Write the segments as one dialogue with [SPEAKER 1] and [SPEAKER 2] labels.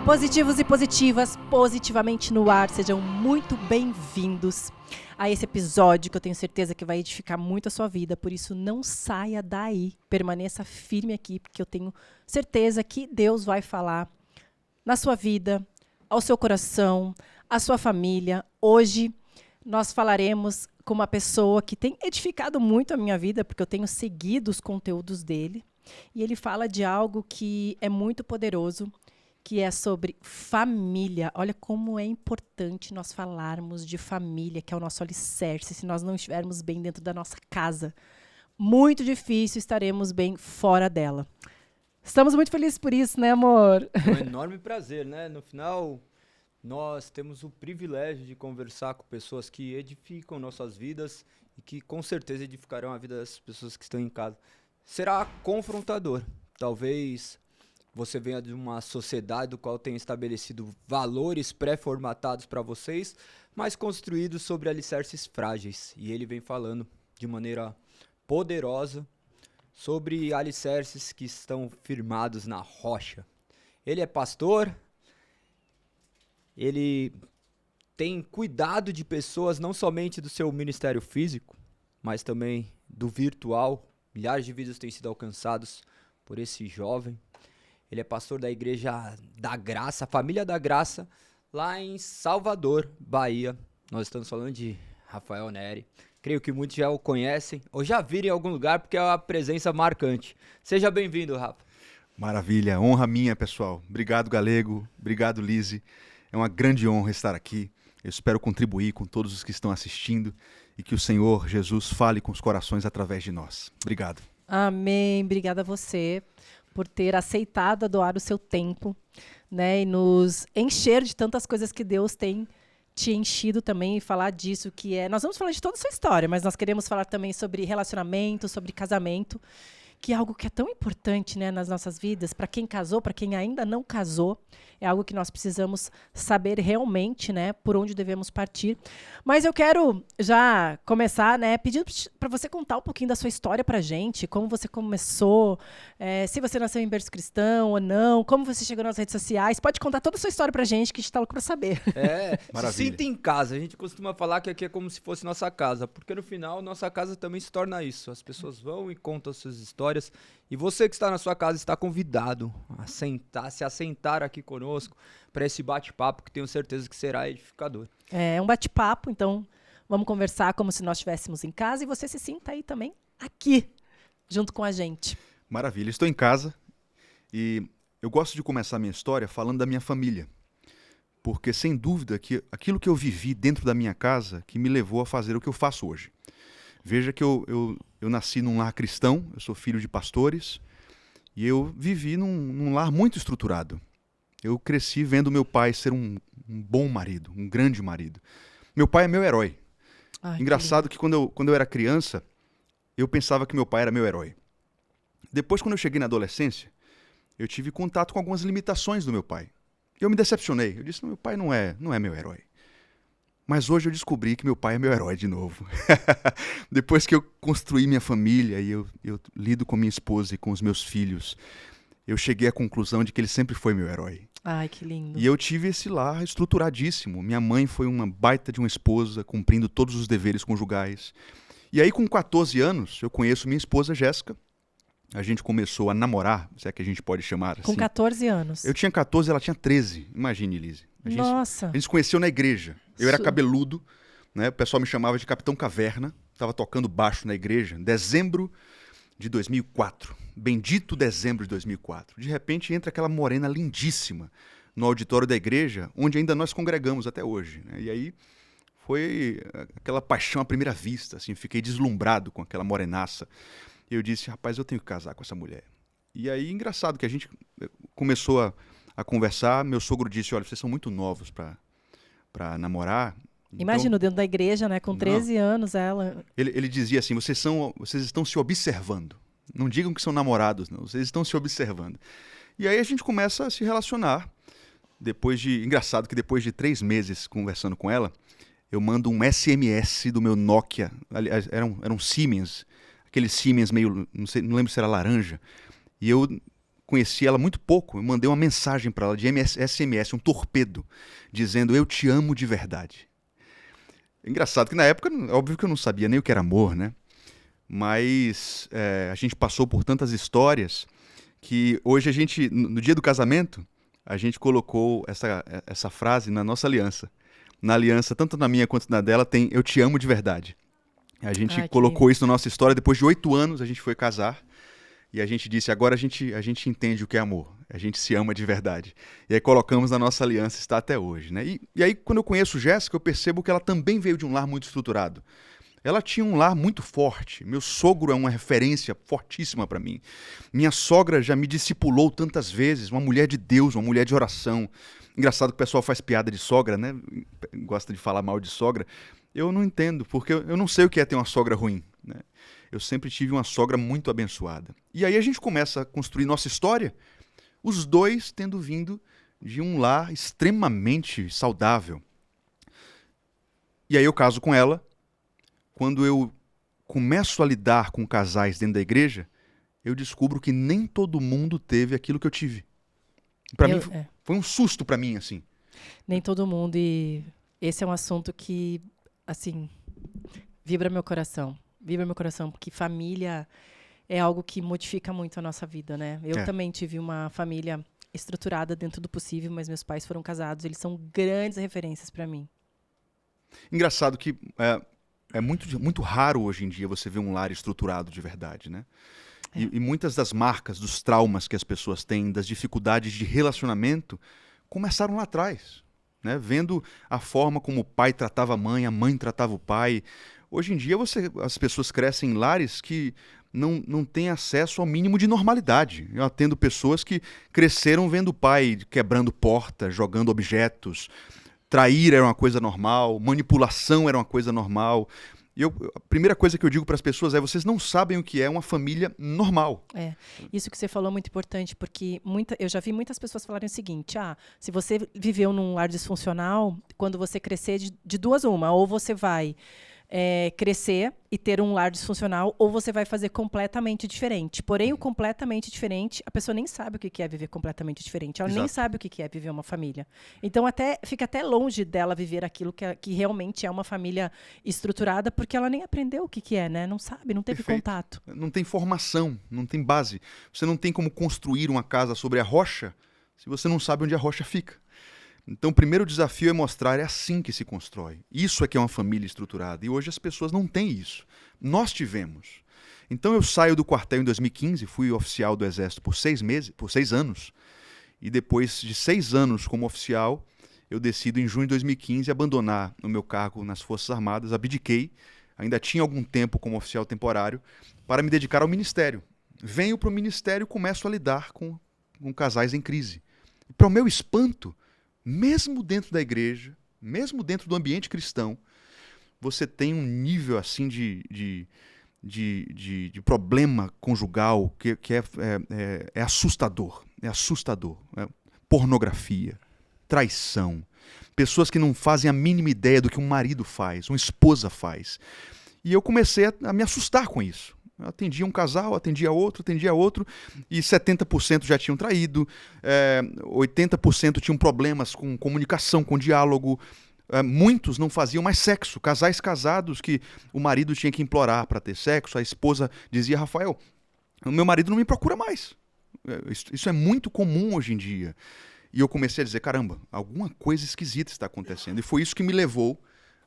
[SPEAKER 1] Positivos e positivas, positivamente no ar, sejam muito bem-vindos a esse episódio que eu tenho certeza que vai edificar muito a sua vida, por isso não saia daí, permaneça firme aqui, porque eu tenho certeza que Deus vai falar na sua vida, ao seu coração, à sua família. Hoje nós falaremos com uma pessoa que tem edificado muito a minha vida, porque eu tenho seguido os conteúdos dele, e ele fala de algo que é muito poderoso, que é sobre família. Olha como é importante nós falarmos de família, que é o nosso alicerce. Se nós não estivermos bem dentro da nossa casa, muito difícil estaremos bem fora dela. Estamos muito felizes por isso, né, amor?
[SPEAKER 2] É um enorme prazer, né? No final, nós temos o privilégio de conversar com pessoas que edificam nossas vidas e que com certeza edificarão a vida das pessoas que estão em casa. Será confrontador. Talvez você venha de uma sociedade do qual tem estabelecido valores pré-formatados para vocês, mas construídos sobre alicerces frágeis. E ele vem falando de maneira poderosa sobre alicerces que estão firmados na rocha. Ele é pastor, ele tem cuidado de pessoas não somente do seu ministério físico, mas também do virtual. Milhares de vidas têm sido alcançados por esse jovem. Ele é pastor da Igreja da Graça, a Família da Graça, lá em Salvador, Bahia. Nós estamos falando de Rafael Neri. Creio que muitos já o conhecem ou já viram em algum lugar porque é uma presença marcante. Seja bem-vindo, Rafa.
[SPEAKER 3] Maravilha, honra minha, pessoal. Obrigado, Galego. Obrigado, Lise. É uma grande honra estar aqui. Eu espero contribuir com todos os que estão assistindo e que o Senhor Jesus fale com os corações através de nós. Obrigado.
[SPEAKER 1] Amém. Obrigada a você por ter aceitado doar o seu tempo, né, e nos encher de tantas coisas que Deus tem te enchido também, e falar disso que é... Nós vamos falar de toda a sua história, mas nós queremos falar também sobre relacionamento, sobre casamento, que é algo que é tão importante, né, nas nossas vidas, para quem casou, para quem ainda não casou, é algo que nós precisamos saber realmente, né, por onde devemos partir. Mas eu quero já começar, né, pedindo para você contar um pouquinho da sua história para a gente, como você começou, se você nasceu em berço cristão ou não, como você chegou nas redes sociais. Pode contar toda a sua história para a gente, que a gente está louco para saber.
[SPEAKER 2] Se sinta em casa. A gente costuma falar que aqui é como se fosse nossa casa, porque no final nossa casa também se torna isso. As pessoas vão e contam suas histórias. E você que está na sua casa está convidado a se assentar aqui conosco para esse bate-papo que tenho certeza que será edificador.
[SPEAKER 1] É um bate-papo, então vamos conversar como se nós estivéssemos em casa e você se sinta aí também aqui, junto com a gente.
[SPEAKER 3] Maravilha, estou em casa e eu gosto de começar a minha história falando da minha família, porque sem dúvida que aquilo que eu vivi dentro da minha casa que me levou a fazer o que eu faço hoje. Veja que eu nasci num lar cristão, eu sou filho de pastores, e eu vivi num lar muito estruturado. Eu cresci vendo meu pai ser um bom marido, um grande marido. Meu pai é meu herói.
[SPEAKER 1] Ai,
[SPEAKER 3] Engraçado que quando eu era criança, eu pensava que meu pai era meu herói. Depois, quando eu cheguei na adolescência, eu tive contato com algumas limitações do meu pai. Eu me decepcionei. Eu disse, meu pai não é meu herói. Mas hoje eu descobri que meu pai é meu herói de novo. Depois que eu construí minha família e eu lido com minha esposa e com os meus filhos, eu cheguei à conclusão de que ele sempre foi meu herói.
[SPEAKER 1] Ai, que lindo.
[SPEAKER 3] E eu tive esse lar estruturadíssimo. Minha mãe foi uma baita de uma esposa, cumprindo todos os deveres conjugais. E aí, com 14 anos, eu conheço minha esposa, Jéssica. A gente começou a namorar, se é que a gente pode chamar assim.
[SPEAKER 1] Com 14 anos.
[SPEAKER 3] Eu tinha 14, ela tinha 13. Imagine, Lise.
[SPEAKER 1] Nossa.
[SPEAKER 3] A gente se conheceu na igreja. Eu era cabeludo, né? O pessoal me chamava de Capitão Caverna. Estava tocando baixo na igreja, em dezembro de 2004. Bendito dezembro de 2004. De repente entra aquela morena lindíssima no auditório da igreja, onde ainda nós congregamos até hoje, né? E aí foi aquela paixão à primeira vista, assim, fiquei deslumbrado com aquela morenaça. E eu disse, rapaz, eu tenho que casar com essa mulher. E aí, engraçado que a gente começou a conversar, meu sogro disse, olha, vocês são muito novos para namorar.
[SPEAKER 1] Imagina, dentro da igreja, né? Com 13 anos, ela...
[SPEAKER 3] Ele dizia assim, vocês estão se observando. Não digam que são namorados, não. Vocês estão se observando. E aí a gente começa a se relacionar. Engraçado que depois de 3 meses conversando com ela, eu mando um SMS do meu Nokia. Aliás, era um Siemens. Aquele Siemens meio, não lembro se era laranja. E eu conheci ela muito pouco, eu mandei uma mensagem para ela de SMS, um torpedo, dizendo eu te amo de verdade. Engraçado que na época, óbvio que eu não sabia nem o que era amor, né? Mas a gente passou por tantas histórias que hoje a gente, no dia do casamento, a gente colocou essa frase na nossa aliança. Na aliança, tanto na minha quanto na dela, tem eu te amo de verdade. A gente colocou isso na nossa história, depois de 8 anos a gente foi casar. E a gente disse, agora a gente entende o que é amor. A gente se ama de verdade. E aí colocamos na nossa aliança, está até hoje, né? E aí, quando eu conheço Jéssica, eu percebo que ela também veio de um lar muito estruturado. Ela tinha um lar muito forte. Meu sogro é uma referência fortíssima para mim. Minha sogra já me discipulou tantas vezes, uma mulher de Deus, uma mulher de oração. Engraçado que o pessoal faz piada de sogra, né? Gosta de falar mal de sogra. Eu não entendo, porque eu não sei o que é ter uma sogra ruim, né? Eu sempre tive uma sogra muito abençoada. E aí a gente começa a construir nossa história, os dois tendo vindo de um lar extremamente saudável. E aí eu caso com ela. Quando eu começo a lidar com casais dentro da igreja, eu descubro que nem todo mundo teve aquilo que eu tive. Para mim foi um susto para mim, assim.
[SPEAKER 1] Nem todo mundo, e esse é um assunto que, assim, vibra meu coração. Vibra meu coração, porque família é algo que modifica muito a nossa vida, né? Eu também tive uma família estruturada dentro do possível, mas meus pais foram casados, eles são grandes referências para mim.
[SPEAKER 3] Engraçado que é muito raro hoje em dia você ver um lar estruturado de verdade, né? E muitas das marcas, dos traumas que as pessoas têm, das dificuldades de relacionamento, começaram lá atrás, né? Vendo a forma como o pai tratava a mãe tratava o pai. Hoje em dia as pessoas crescem em lares que não têm acesso ao mínimo de normalidade. Eu atendo pessoas que cresceram vendo o pai quebrando porta, jogando objetos. Trair era uma coisa normal, manipulação era uma coisa normal. E a primeira coisa que eu digo para as pessoas é: vocês não sabem o que é uma família normal.
[SPEAKER 1] Isso que você falou é muito importante, porque eu já vi muitas pessoas falarem o seguinte: se você viveu num lar disfuncional, quando você crescer, de duas uma, ou você vai crescer e ter um lar disfuncional, ou você vai fazer completamente diferente. Porém, o completamente diferente, a pessoa nem sabe o que é viver completamente diferente. Ela nem sabe o que é viver uma família. Então, fica até longe dela viver aquilo que realmente é uma família estruturada, porque ela nem aprendeu o que é, né? Não sabe, não teve contato.
[SPEAKER 3] Não tem formação, não tem base. Você não tem como construir uma casa sobre a rocha se você não sabe onde a rocha fica. Então, o primeiro desafio é mostrar, é assim que se constrói. Isso é que é uma família estruturada. E hoje as pessoas não têm isso. Nós tivemos. Então, eu saio do quartel em 2015, fui oficial do Exército por 6 anos. E depois de 6 anos como oficial, eu decido em junho de 2015 abandonar o meu cargo nas Forças Armadas, abdiquei, ainda tinha algum tempo como oficial temporário, para me dedicar ao ministério. Venho para o ministério e começo a lidar com casais em crise. E, para o meu espanto, mesmo dentro da igreja, mesmo dentro do ambiente cristão, você tem um nível assim de problema conjugal que é assustador. É assustador. Pornografia, traição, pessoas que não fazem a mínima ideia do que um marido faz, uma esposa faz. E eu comecei a me assustar com isso. Eu atendia um casal, atendia outro, e 70% já tinham traído, 80% tinham problemas com comunicação, com diálogo, muitos não faziam mais sexo, casais casados que o marido tinha que implorar para ter sexo, a esposa dizia: Rafael, o meu marido não me procura mais. Isso é muito comum hoje em dia. E eu comecei a dizer: caramba, alguma coisa esquisita está acontecendo. E foi isso que me levou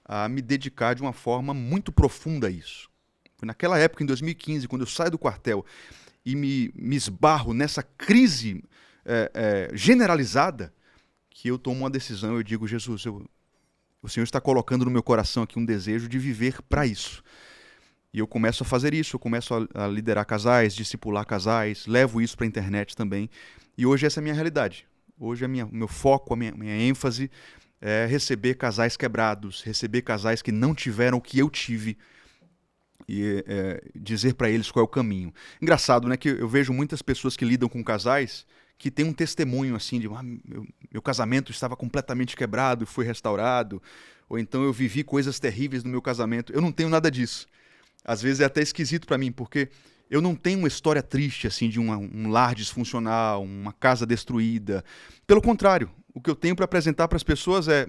[SPEAKER 3] a me dedicar de uma forma muito profunda a isso. Foi naquela época, em 2015, quando eu saio do quartel e me esbarro nessa crise generalizada, que eu tomo uma decisão. Eu digo: Jesus, o Senhor está colocando no meu coração aqui um desejo de viver para isso. E eu começo a fazer isso, eu começo a liderar casais, discipular casais, levo isso para a internet também. E hoje essa é a minha realidade. Hoje o meu foco, a minha ênfase é receber casais quebrados, receber casais que não tiveram o que eu tive, e dizer para eles qual é o caminho. Engraçado, né, que eu vejo muitas pessoas que lidam com casais que têm um testemunho assim de: meu casamento estava completamente quebrado e foi restaurado, ou então eu vivi coisas terríveis no meu casamento. Eu não tenho nada disso. Às vezes é até esquisito para mim, porque eu não tenho uma história triste, assim, de um lar disfuncional, uma casa destruída. Pelo contrário, o que eu tenho para apresentar para as pessoas é...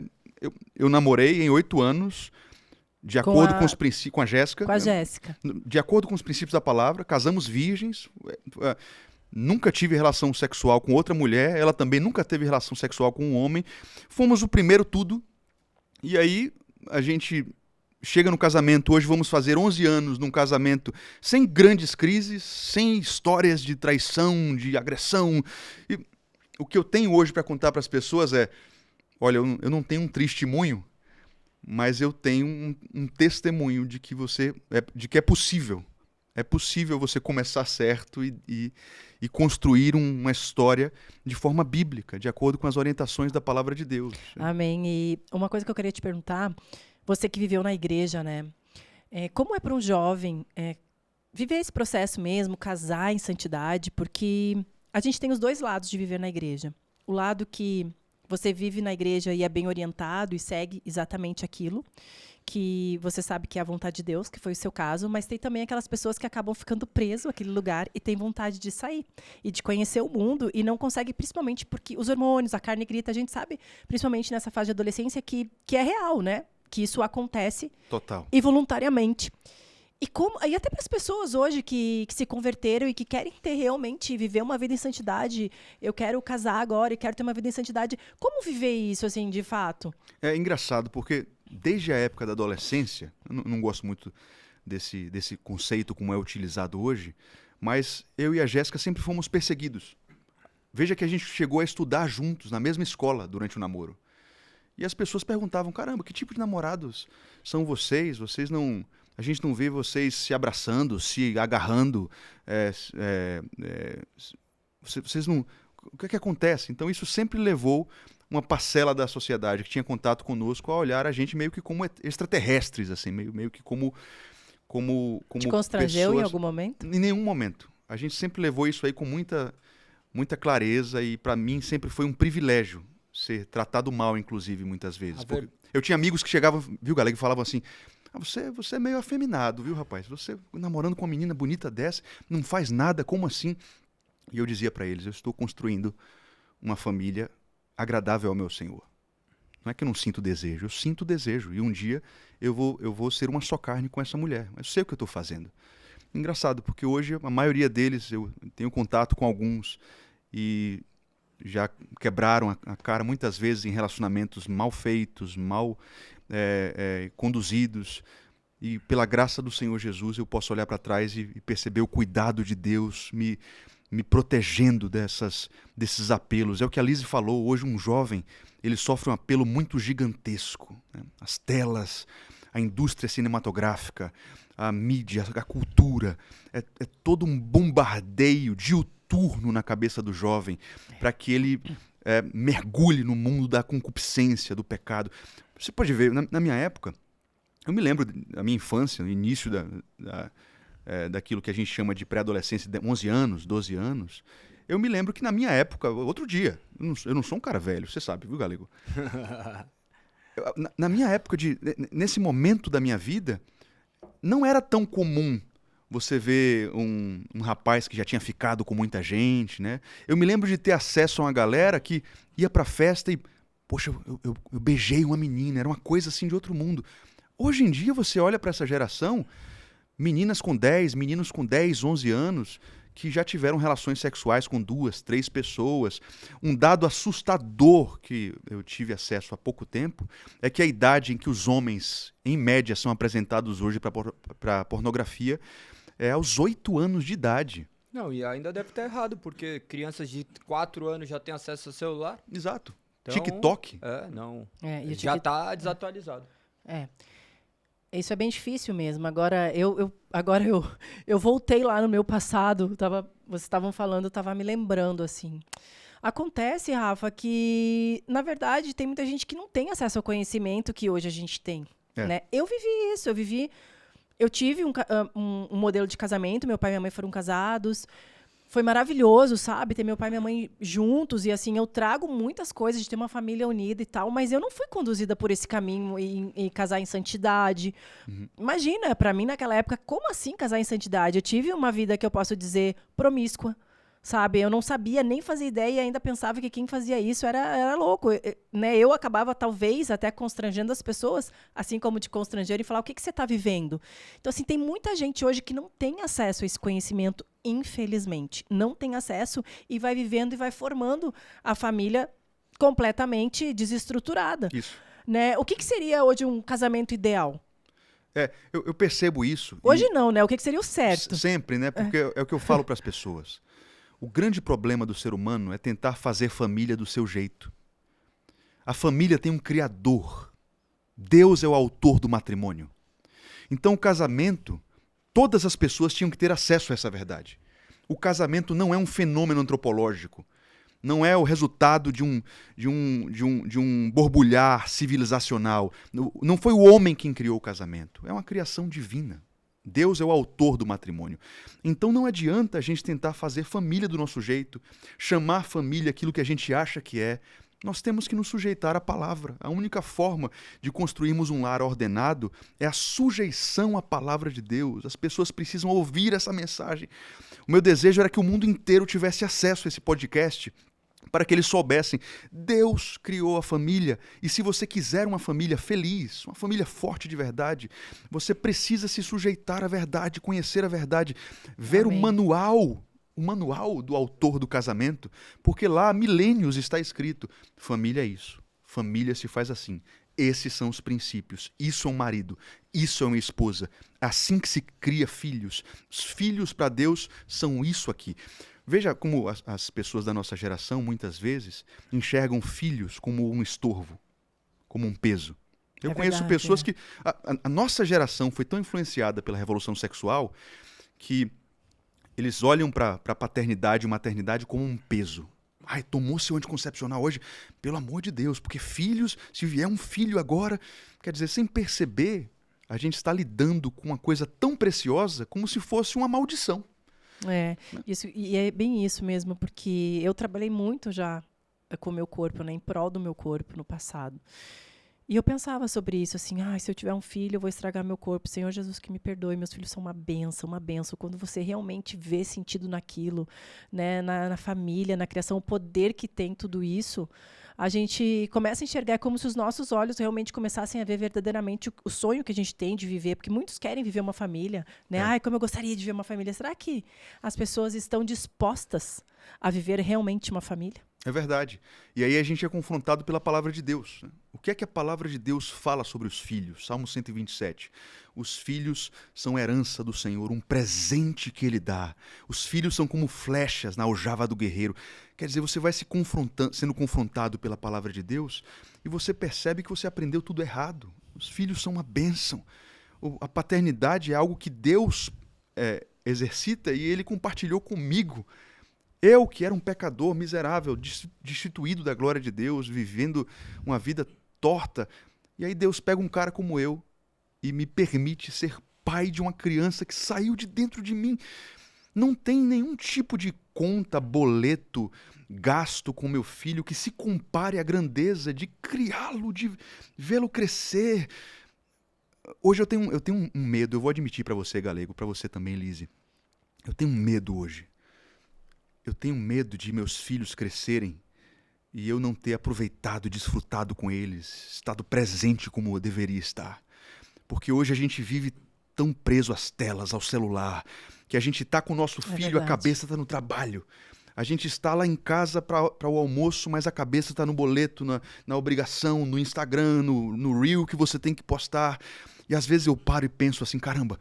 [SPEAKER 3] Eu namorei em 8 anos, de acordo com os princípios... Com a Jéssica.
[SPEAKER 1] Com a Jéssica.
[SPEAKER 3] De acordo com os princípios da palavra, casamos virgens. Nunca tive relação sexual com outra mulher, ela também nunca teve relação sexual com um homem. Fomos o primeiro tudo. E aí, a gente... Chega no casamento, hoje vamos fazer 11 anos num casamento sem grandes crises, sem histórias de traição, de agressão. E o que eu tenho hoje para contar para as pessoas é, olha, eu não tenho um testemunho, mas eu tenho um testemunho de que de que é possível. É possível você começar certo e construir uma história de forma bíblica, de acordo com as orientações da palavra de Deus.
[SPEAKER 1] Amém. E uma coisa que eu queria te perguntar... Você que viveu na igreja, né? Como é para um jovem viver esse processo mesmo, casar em santidade? Porque a gente tem os dois lados de viver na igreja. O lado que você vive na igreja e é bem orientado e segue exatamente aquilo que você sabe que é a vontade de Deus, que foi o seu caso, mas tem também aquelas pessoas que acabam ficando preso àquele lugar e têm vontade de sair e de conhecer o mundo e não conseguem, principalmente porque os hormônios, a carne grita, a gente sabe, principalmente nessa fase de adolescência, que é real, né? Que isso acontece
[SPEAKER 3] Total.
[SPEAKER 1] E voluntariamente. E até para as pessoas hoje que se converteram e que querem ter realmente, viver uma vida em santidade, eu quero casar agora e quero ter uma vida em santidade. Como viver isso, assim, de fato?
[SPEAKER 3] É engraçado, porque desde a época da adolescência, eu não gosto muito desse conceito como é utilizado hoje, mas eu e a Jéssica sempre fomos perseguidos. Veja que a gente chegou a estudar juntos na mesma escola durante o namoro. E as pessoas perguntavam, caramba, que tipo de namorados são vocês? A gente não vê vocês se abraçando, se agarrando. Vocês não... O que é que acontece? Então isso sempre levou uma parcela da sociedade que tinha contato conosco a olhar a gente meio que como extraterrestres, assim, meio que como
[SPEAKER 1] Te constrangeu
[SPEAKER 3] pessoas...
[SPEAKER 1] em algum momento?
[SPEAKER 3] Em nenhum momento. A gente sempre levou isso aí com muita clareza e para mim sempre foi um privilégio ser tratado mal, inclusive, muitas vezes. Eu tinha amigos que chegavam, viu, Galego, e falavam assim, você é meio afeminado, viu, rapaz? Você namorando com uma menina bonita dessa, não faz nada, como assim? E eu dizia para eles, eu estou construindo uma família agradável ao meu Senhor. Não é que eu não sinto desejo, eu sinto desejo. E um dia eu vou ser uma só carne com essa mulher. Eu sei o que eu estou fazendo. Engraçado, porque hoje a maioria deles, eu tenho contato com alguns e... já quebraram a cara muitas vezes em relacionamentos mal feitos, mal conduzidos. E pela graça do Senhor Jesus eu posso olhar para trás e perceber o cuidado de Deus me protegendo desses apelos. É o que a Lise falou, hoje um jovem ele sofre um apelo muito gigantesco. Né? As telas, a indústria cinematográfica, a mídia, a cultura, é todo um bombardeio diuturno na cabeça do jovem, para que ele mergulhe no mundo da concupiscência, do pecado. Você pode ver, na minha época, eu me lembro da minha infância, no início daquilo que a gente chama de pré-adolescência, de 11 anos, 12 anos, eu me lembro que na minha época, outro dia, eu não sou um cara velho, você sabe, viu, Galego? Na minha época, nesse momento da minha vida, não era tão comum você ver um rapaz que já tinha ficado com muita gente, né? Eu me lembro de ter acesso a uma galera que ia pra festa e, poxa, eu beijei uma menina, era uma coisa assim de outro mundo. Hoje em dia você olha para essa geração, meninos com 10, 11 anos, que já tiveram relações sexuais com 2, 3 pessoas. Um dado assustador que eu tive acesso há pouco tempo é que a idade em que os homens, em média, são apresentados hoje para pornografia é aos 8 anos de idade.
[SPEAKER 2] Não, e ainda deve estar errado, porque crianças de 4 anos já têm acesso ao celular.
[SPEAKER 3] Exato.
[SPEAKER 2] Então,
[SPEAKER 3] TikTok.
[SPEAKER 2] Não.
[SPEAKER 1] E
[SPEAKER 2] já está desatualizado.
[SPEAKER 1] Isso é bem difícil mesmo. Agora eu voltei lá no meu passado. Vocês estavam falando, eu estava me lembrando, assim. Acontece, Rafa, que, na verdade, tem muita gente que não tem acesso ao conhecimento que hoje a gente tem. Né? Eu vivi isso, eu tive um modelo de casamento, meu pai e minha mãe foram casados. foi maravilhoso, sabe? Ter meu pai e minha mãe juntos. E assim, eu trago muitas coisas de ter uma família unida e tal, mas eu não fui conduzida por esse caminho e casar em santidade. Imagina, pra mim naquela época, como assim casar em santidade? Eu tive uma vida que eu posso dizer promíscua. Sabe, eu não sabia, nem fazia ideia e ainda pensava que quem fazia isso era louco. Né? Eu acabava, talvez, até constrangendo as pessoas, assim como te constrangeram, e falar o que você está vivendo. Então, assim, tem muita gente hoje que não tem acesso a esse conhecimento, infelizmente. Não tem acesso e vai vivendo e vai formando a família completamente desestruturada.
[SPEAKER 3] Isso.
[SPEAKER 1] Né? O que seria hoje um casamento ideal?
[SPEAKER 3] Eu percebo isso.
[SPEAKER 1] Hoje não, né? O que seria o certo?
[SPEAKER 3] Sempre, né? Porque é o que eu falo para as pessoas. O grande problema do ser humano é tentar fazer família do seu jeito. A família tem um criador. Deus é o autor do matrimônio. Então, o casamento, todas as pessoas tinham que ter acesso a essa verdade. O casamento não é um fenômeno antropológico. Não é o resultado de um borbulhar civilizacional. Não foi o homem quem criou o casamento. É uma criação divina. Deus é o autor do matrimônio. Então não adianta a gente tentar fazer família do nosso jeito, chamar família aquilo que a gente acha que é. Nós temos que nos sujeitar à palavra. A única forma de construirmos um lar ordenado é a sujeição à palavra de Deus. As pessoas precisam ouvir essa mensagem. O meu desejo era que o mundo inteiro tivesse acesso a esse podcast, para que eles soubessem, Deus criou a família, e se você quiser uma família feliz, uma família forte de verdade, você precisa se sujeitar à verdade, conhecer a verdade, ver
[SPEAKER 1] Amém.
[SPEAKER 3] o manual do autor do casamento, porque lá há milênios está escrito, família é isso, família se faz assim, esses são os princípios, isso é um marido, isso é uma esposa, assim que se cria filhos, os filhos para Deus são isso aqui. Veja como as pessoas da nossa geração, muitas vezes, enxergam filhos como um estorvo, como um peso. Eu conheço
[SPEAKER 1] verdade,
[SPEAKER 3] pessoas que... A nossa geração foi tão influenciada pela revolução sexual que eles olham para a paternidade e maternidade como um peso. Ai, tomou seu anticoncepcional hoje? Pelo amor de Deus, porque filhos, se vier um filho agora... Quer dizer, sem perceber, a gente está lidando com uma coisa tão preciosa como se fosse uma maldição.
[SPEAKER 1] Isso, e é bem isso mesmo, porque eu trabalhei muito já com o meu corpo, né, em prol do meu corpo no passado. E eu pensava sobre isso, assim, se eu tiver um filho, eu vou estragar meu corpo. Senhor Jesus, que me perdoe, meus filhos são uma bênção, uma bênção. Quando você realmente vê sentido naquilo, né, na família, na criação, o poder que tem tudo isso, a gente começa a enxergar como se os nossos olhos realmente começassem a ver verdadeiramente o sonho que a gente tem de viver, porque muitos querem viver uma família, né? Ai, como eu gostaria de viver uma família. Será que as pessoas estão dispostas a viver realmente uma família?
[SPEAKER 3] É verdade. E aí a gente é confrontado pela palavra de Deus. Né? O que é que a palavra de Deus fala sobre os filhos? Salmo 127. Os filhos são herança do Senhor, um presente que Ele dá. Os filhos são como flechas na aljava do guerreiro. Quer dizer, você vai sendo confrontado pela palavra de Deus e você percebe que você aprendeu tudo errado. Os filhos são uma bênção. A paternidade é algo que Deus exercita e Ele compartilhou comigo. Eu, que era um pecador miserável, destituído da glória de Deus, vivendo uma vida torta. E aí Deus pega um cara como eu e me permite ser pai de uma criança que saiu de dentro de mim. Não tem nenhum tipo de conta, boleto, gasto com meu filho que se compare à grandeza de criá-lo, de vê-lo crescer. Hoje eu tenho um medo, eu vou admitir para você, Galego, para você também, Lise. Eu tenho um medo hoje. Eu tenho medo de meus filhos crescerem e eu não ter aproveitado, desfrutado com eles, estado presente como eu deveria estar. Porque hoje a gente vive tão preso às telas, ao celular, que a gente está com o nosso filho, a cabeça está no trabalho. A gente está lá em casa para o almoço, mas a cabeça está no boleto, na obrigação, no Instagram, no Reel que você tem que postar. E às vezes eu paro e penso assim, caramba,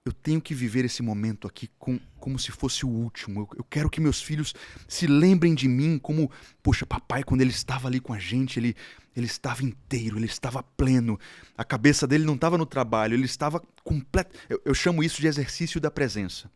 [SPEAKER 3] eu tenho que viver esse momento aqui como se fosse o último. Eu quero que meus filhos se lembrem de mim como, poxa, papai, quando ele estava ali com a gente, ele estava inteiro, ele estava pleno. A cabeça dele não estava no trabalho, ele estava completo. Eu chamo isso de exercício da presença.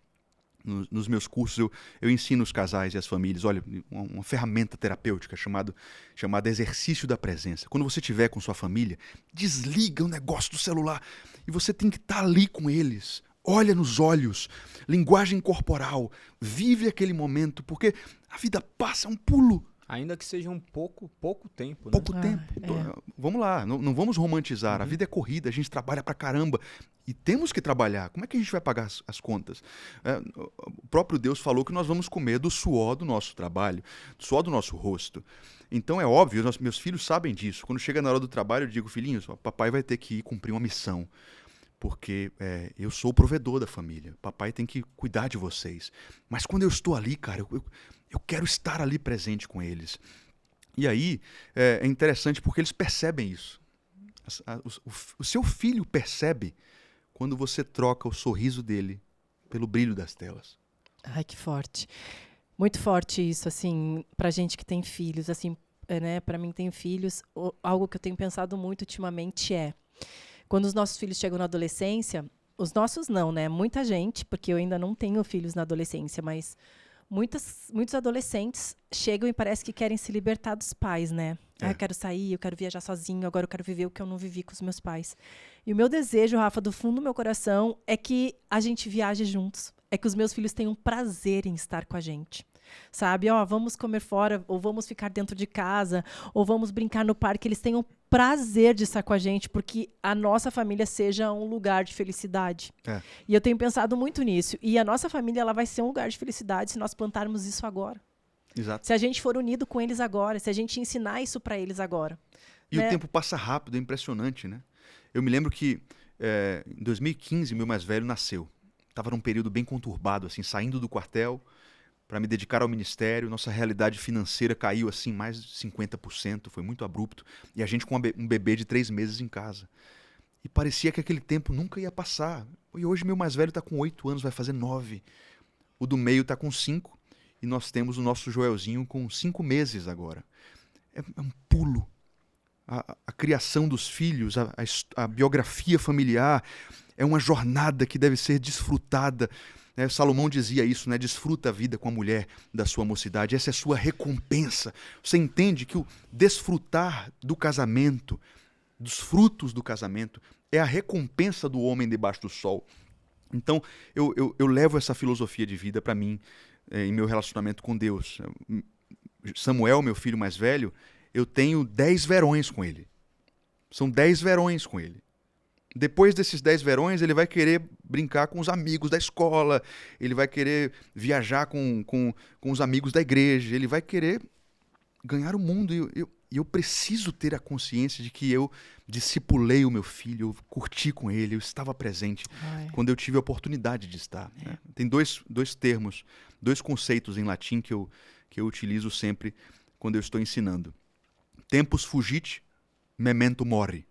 [SPEAKER 3] Nos meus cursos eu ensino os casais e as famílias, olha, uma ferramenta terapêutica chamada exercício da presença. Quando você estiver com sua família, desliga o negócio do celular e você tem que estar ali com eles. olha nos olhos, linguagem corporal, vive aquele momento, porque a vida passa um pulo.
[SPEAKER 2] Ainda que seja pouco tempo, né?
[SPEAKER 3] Pouco tempo. Vamos lá, não vamos romantizar. A
[SPEAKER 2] Uhum.
[SPEAKER 3] vida é corrida, a gente trabalha pra caramba. E temos que trabalhar. Como é que a gente vai pagar as contas? O próprio Deus falou que nós vamos comer do suor do nosso trabalho, do suor do nosso rosto. Então é óbvio, meus filhos sabem disso. Quando chega na hora do trabalho, eu digo, filhinhos, papai vai ter que ir cumprir uma missão. Porque eu sou o provedor da família. Papai tem que cuidar de vocês. Mas quando eu estou ali, cara, eu quero estar ali presente com eles. E aí é interessante porque eles percebem isso. O seu filho percebe quando você troca o sorriso dele pelo brilho das telas.
[SPEAKER 1] Ai, que forte. Muito forte isso, assim, pra gente que tem filhos, assim, né? Pra mim tem filhos, algo que eu tenho pensado muito ultimamente quando os nossos filhos chegam na adolescência, os nossos não, né? Muita gente, porque eu ainda não tenho filhos na adolescência, mas muitos adolescentes chegam e parece que querem se libertar dos pais, né? Eu quero sair, eu quero viajar sozinho, agora eu quero viver o que eu não vivi com os meus pais. E o meu desejo, Rafa, do fundo do meu coração, é que a gente viaje juntos. É que os meus filhos tenham prazer em estar com a gente. Sabe? Vamos comer fora, ou vamos ficar dentro de casa, ou vamos brincar no parque. Eles tenham prazer de estar com a gente, porque a nossa família seja um lugar de felicidade. E eu tenho pensado muito nisso. E a nossa família ela vai ser um lugar de felicidade se nós plantarmos isso agora.
[SPEAKER 3] Exato.
[SPEAKER 1] Se a gente for unido com eles agora, se a gente ensinar isso para eles agora.
[SPEAKER 3] E o tempo passa rápido, é impressionante, né? Eu me lembro que em 2015 meu mais velho nasceu. Estava num período bem conturbado, assim, saindo do quartel para me dedicar ao ministério. Nossa realidade financeira caiu assim mais de 50%, foi muito abrupto. E a gente com um bebê de 3 meses em casa. E parecia que aquele tempo nunca ia passar. E hoje meu mais velho está com 8 anos, vai fazer 9. O do meio está com 5. E nós temos o nosso Joelzinho com 5 meses agora. É um pulo. A criação dos filhos, a biografia familiar, é uma jornada que deve ser desfrutada. Salomão dizia isso, né? Desfruta a vida com a mulher da sua mocidade. Essa é a sua recompensa. Você entende que o desfrutar do casamento, dos frutos do casamento, é a recompensa do homem debaixo do sol. Então, eu levo essa filosofia de vida para mim, em meu relacionamento com Deus. Samuel, meu filho mais velho, eu tenho 10 verões com ele. São 10 verões com ele. Depois desses 10 verões, ele vai querer brincar com os amigos da escola, ele vai querer viajar com os amigos da igreja, ele vai querer ganhar o mundo. E eu preciso ter a consciência de que eu discipulei o meu filho, eu curti com ele, eu estava presente quando eu tive a oportunidade de estar. Né? Tem dois termos, 2 conceitos em latim que eu utilizo sempre quando eu estou ensinando. Tempus fugit, memento mori.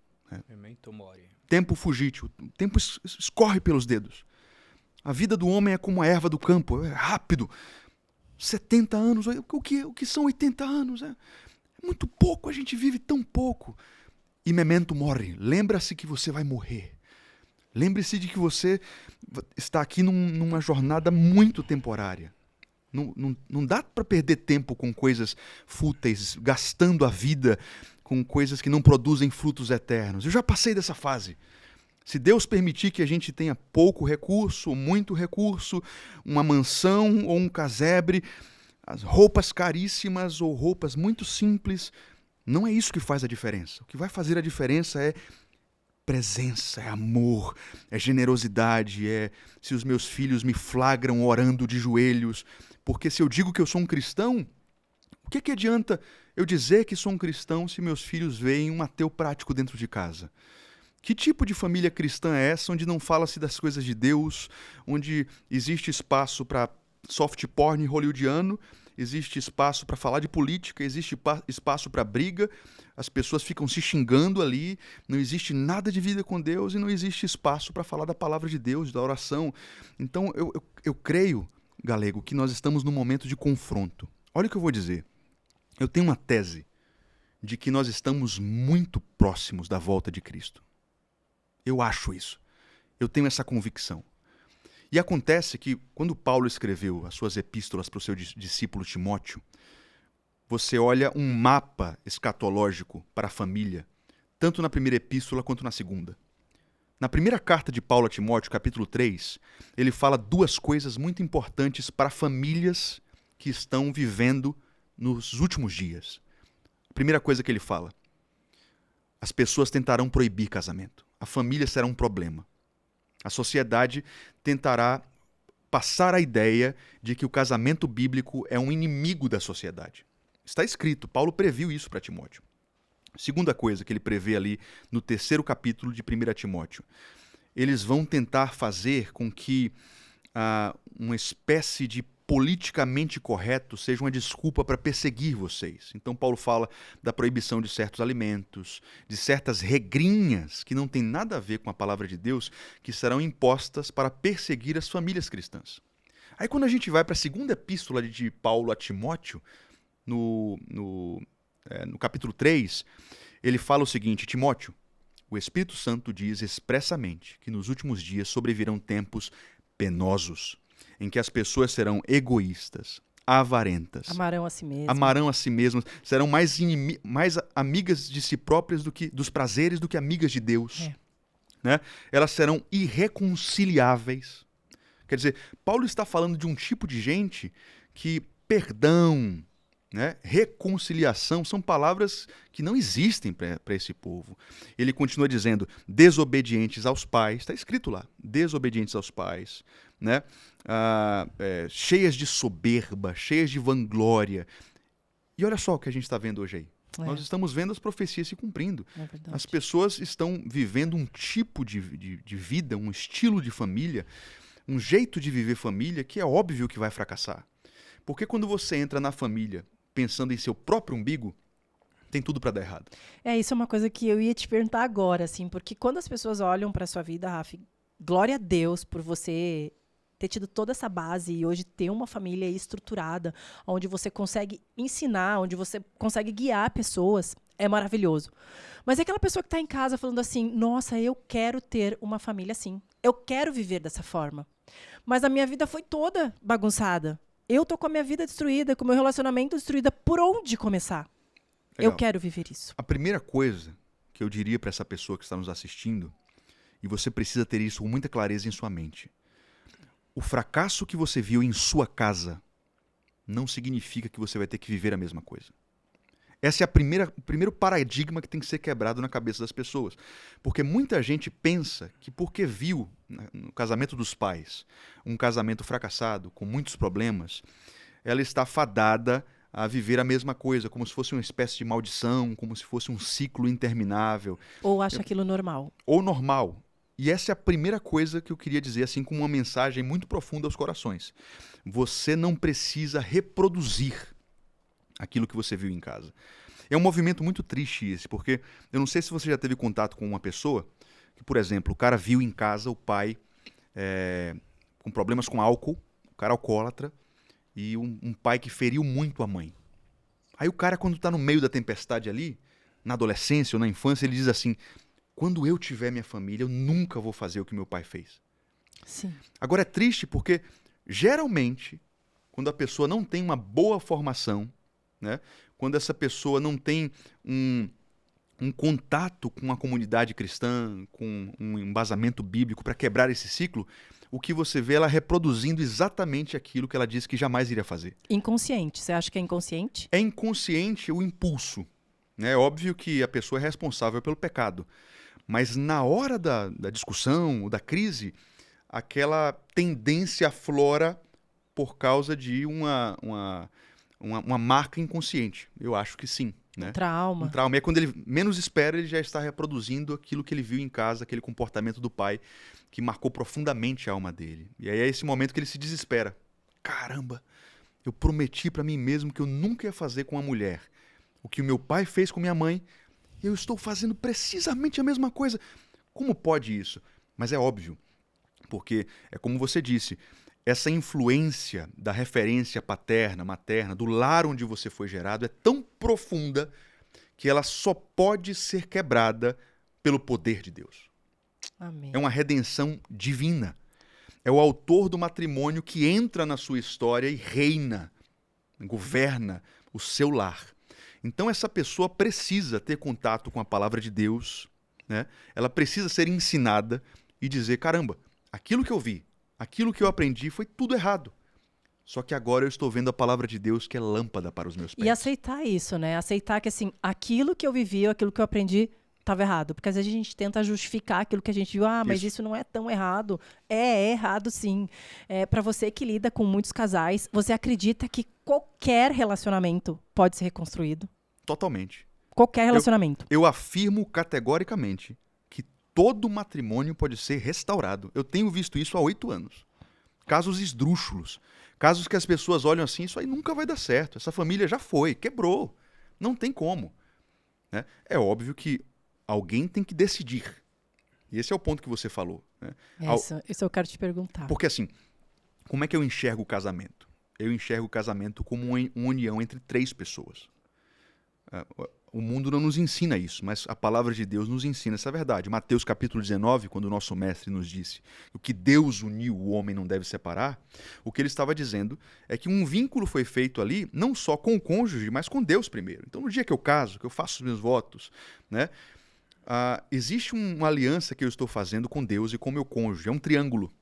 [SPEAKER 2] Memento mori.
[SPEAKER 3] Tempo fugite, o tempo escorre pelos dedos. A vida do homem é como a erva do campo, é rápido. 70 anos, o que são 80 anos? É muito pouco, a gente vive tão pouco. E memento mori, lembra-se que você vai morrer. Lembre-se de que você está aqui numa jornada muito temporária. Não dá para perder tempo com coisas fúteis, gastando a vida com coisas que não produzem frutos eternos. Eu já passei dessa fase. Se Deus permitir que a gente tenha pouco recurso, ou muito recurso, uma mansão ou um casebre, as roupas caríssimas ou roupas muito simples, não é isso que faz a diferença. O que vai fazer a diferença é presença, é amor, é generosidade, é se os meus filhos me flagram orando de joelhos. Porque se eu digo que eu sou um cristão, o que adianta eu dizer que sou um cristão se meus filhos veem um ateu prático dentro de casa? Que tipo de família cristã é essa onde não fala-se das coisas de Deus, onde existe espaço para soft porn hollywoodiano, existe espaço para falar de política, existe espaço para briga, as pessoas ficam se xingando ali, não existe nada de vida com Deus e não existe espaço para falar da palavra de Deus, da oração. Então eu creio, Galego, que nós estamos num momento de confronto. Olha o que eu vou dizer. Eu tenho uma tese de que nós estamos muito próximos da volta de Cristo. Eu acho isso. Eu tenho essa convicção. E acontece que, quando Paulo escreveu as suas epístolas para o seu discípulo Timóteo, você olha um mapa escatológico para a família, tanto na primeira epístola quanto na segunda. Na primeira carta de Paulo a Timóteo, capítulo 3, ele fala duas coisas muito importantes para famílias que estão vivendo nos últimos dias. A primeira coisa que ele fala: as pessoas tentarão proibir casamento. A família será um problema. A sociedade tentará passar a ideia de que o casamento bíblico é um inimigo da sociedade. Está escrito, Paulo previu isso para Timóteo. Segunda coisa que ele prevê ali no terceiro capítulo de 1 Timóteo. Eles vão tentar fazer com que uma espécie de politicamente correto seja uma desculpa para perseguir vocês. Então Paulo fala da proibição de certos alimentos, de certas regrinhas que não tem nada a ver com a palavra de Deus, que serão impostas para perseguir as famílias cristãs. Aí quando a gente vai para a segunda epístola de Paulo a Timóteo, no capítulo 3, ele fala o seguinte: Timóteo, o Espírito Santo diz expressamente que nos últimos dias sobrevirão tempos penosos, em que as pessoas serão egoístas, avarentas,
[SPEAKER 1] amarão a si mesmas,
[SPEAKER 3] serão mais amigas de si próprias dos prazeres do que amigas de Deus. Né? Elas serão irreconciliáveis. Quer dizer, Paulo está falando de um tipo de gente que perdão, né, reconciliação são palavras que não existem para esse povo. Ele continua dizendo desobedientes aos pais, está escrito lá, desobedientes aos pais, né, cheias de soberba, cheias de vanglória. E olha só o que a gente está vendo hoje aí. Nós estamos vendo as profecias se cumprindo. As pessoas estão vivendo um tipo de vida, um estilo de família, um jeito de viver família que é óbvio que vai fracassar. Porque quando você entra na família pensando em seu próprio umbigo, tem tudo para dar errado.
[SPEAKER 1] Isso é uma coisa que eu ia te perguntar agora, assim, porque quando as pessoas olham para sua vida, Rafa, glória a Deus por você ter tido toda essa base e hoje ter uma família estruturada, onde você consegue ensinar, onde você consegue guiar pessoas, é maravilhoso. Mas é aquela pessoa que está em casa falando assim, nossa, eu quero ter uma família assim, eu quero viver dessa forma, mas a minha vida foi toda bagunçada. Eu tô com a minha vida destruída, com o meu relacionamento destruído. Por onde começar? Legal. Eu quero viver isso.
[SPEAKER 3] A primeira coisa que eu diria para essa pessoa que está nos assistindo, e você precisa ter isso com muita clareza em sua mente: o fracasso que você viu em sua casa não significa que você vai ter que viver a mesma coisa. Esse é o primeiro paradigma que tem que ser quebrado na cabeça das pessoas. Porque muita gente pensa que porque viu no casamento dos pais um casamento fracassado, com muitos problemas, ela está fadada a viver a mesma coisa, como se fosse uma espécie de maldição, como se fosse um ciclo interminável.
[SPEAKER 1] Ou acha aquilo normal.
[SPEAKER 3] Ou normal. E essa é a primeira coisa que eu queria dizer, assim, como uma mensagem muito profunda aos corações. Você não precisa reproduzir aquilo que você viu em casa. É um movimento muito triste esse, porque eu não sei se você já teve contato com uma pessoa que, por exemplo, o cara viu em casa o pai com problemas com álcool, o cara alcoólatra, e um pai que feriu muito a mãe. Aí o cara, quando está no meio da tempestade ali, na adolescência ou na infância, ele diz assim: quando eu tiver minha família, eu nunca vou fazer o que meu pai fez.
[SPEAKER 1] Sim.
[SPEAKER 3] Agora é triste porque, geralmente, quando a pessoa não tem uma boa formação, né, quando essa pessoa não tem um contato com a comunidade cristã, com um embasamento bíblico para quebrar esse ciclo, o que você vê é ela reproduzindo exatamente aquilo que ela disse que jamais iria fazer.
[SPEAKER 1] Inconsciente. Você acha que é inconsciente?
[SPEAKER 3] É inconsciente o impulso. É óbvio que a pessoa é responsável pelo pecado. Mas na hora da discussão, da crise, aquela tendência aflora por causa de uma marca inconsciente. Eu acho que sim. Né?
[SPEAKER 1] Trauma.
[SPEAKER 3] Um trauma. E quando ele menos espera, ele já está reproduzindo aquilo que ele viu em casa, aquele comportamento do pai que marcou profundamente a alma dele. E aí é esse momento que ele se desespera. Caramba, eu prometi para mim mesmo que eu nunca ia fazer com uma mulher o que o meu pai fez com minha mãe, e eu estou fazendo precisamente a mesma coisa. Como pode isso? Mas é óbvio, porque é como você disse, essa influência da referência paterna, materna, do lar onde você foi gerado é tão profunda que ela só pode ser quebrada pelo poder de Deus.
[SPEAKER 1] Amém.
[SPEAKER 3] É uma redenção divina. É o autor do matrimônio que entra na sua história e reina, governa o seu lar. Então essa pessoa precisa ter contato com a palavra de Deus, né? Ela precisa ser ensinada e dizer, caramba, aquilo que eu vi, aquilo que eu aprendi foi tudo errado. Só que agora eu estou vendo a palavra de Deus que é lâmpada para os meus pés.
[SPEAKER 1] E aceitar isso, né? Aceitar que, assim, aquilo que eu vivi, aquilo que eu aprendi, estava errado. Porque às vezes a gente tenta justificar aquilo que a gente viu. Ah, mas isso não é tão errado. É errado, sim. Para você que lida com muitos casais, você acredita que qualquer relacionamento pode ser reconstruído?
[SPEAKER 3] Totalmente.
[SPEAKER 1] Qualquer relacionamento.
[SPEAKER 3] Eu afirmo categoricamente que todo matrimônio pode ser restaurado. Eu tenho visto isso há 8 anos. Casos esdrúxulos. Casos que as pessoas olham assim, isso aí nunca vai dar certo. Essa família já foi, quebrou. Não tem como. Né? É óbvio que alguém tem que decidir. E esse é o ponto que você falou. Né?
[SPEAKER 1] Isso eu quero te perguntar.
[SPEAKER 3] Porque assim, como é que eu enxergo o casamento? Eu enxergo o casamento como uma união entre 3 pessoas. O mundo não nos ensina isso, mas a palavra de Deus nos ensina essa verdade. Mateus capítulo 19, quando o nosso mestre nos disse o que Deus uniu, o homem não deve separar, o que ele estava dizendo é que um vínculo foi feito ali, não só com o cônjuge, mas com Deus primeiro. Então, no dia que eu caso, que eu faço os meus votos, né, existe uma aliança que eu estou fazendo com Deus e com meu cônjuge. É um triângulo.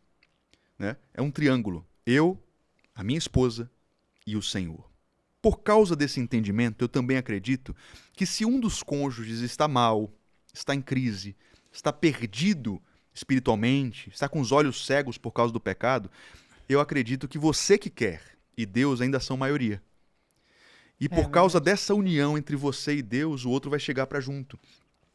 [SPEAKER 3] Né? É um triângulo. Eu, a minha esposa e o Senhor. Por causa desse entendimento, eu também acredito que se um dos cônjuges está mal, está em crise, está perdido espiritualmente, está com os olhos cegos por causa do pecado, eu acredito que você que quer e Deus ainda são maioria. E por causa dessa união entre você e Deus, o outro vai chegar para junto.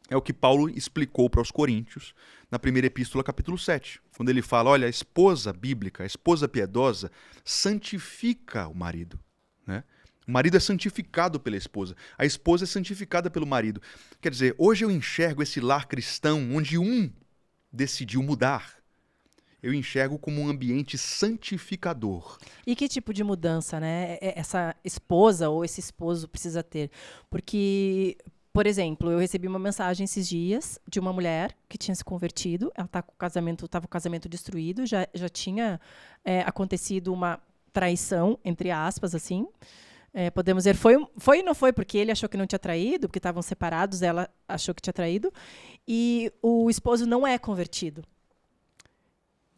[SPEAKER 3] É o que Paulo explicou para os Coríntios na primeira epístola, capítulo 7, quando ele fala, olha, a esposa bíblica, a esposa piedosa, santifica o marido, né? O marido é santificado pela esposa. A esposa é santificada pelo marido. Quer dizer, hoje eu enxergo esse lar cristão onde um decidiu mudar. Eu enxergo como um ambiente santificador.
[SPEAKER 1] E que tipo de mudança, né, essa esposa ou esse esposo precisa ter? Porque, por exemplo, eu recebi uma mensagem esses dias de uma mulher que tinha se convertido. Ela estava com o casamento destruído. Já tinha acontecido uma traição, entre aspas, assim. Podemos dizer, foi e não foi, porque ele achou que não tinha traído, porque estavam separados, ela achou que tinha traído, e o esposo não é convertido.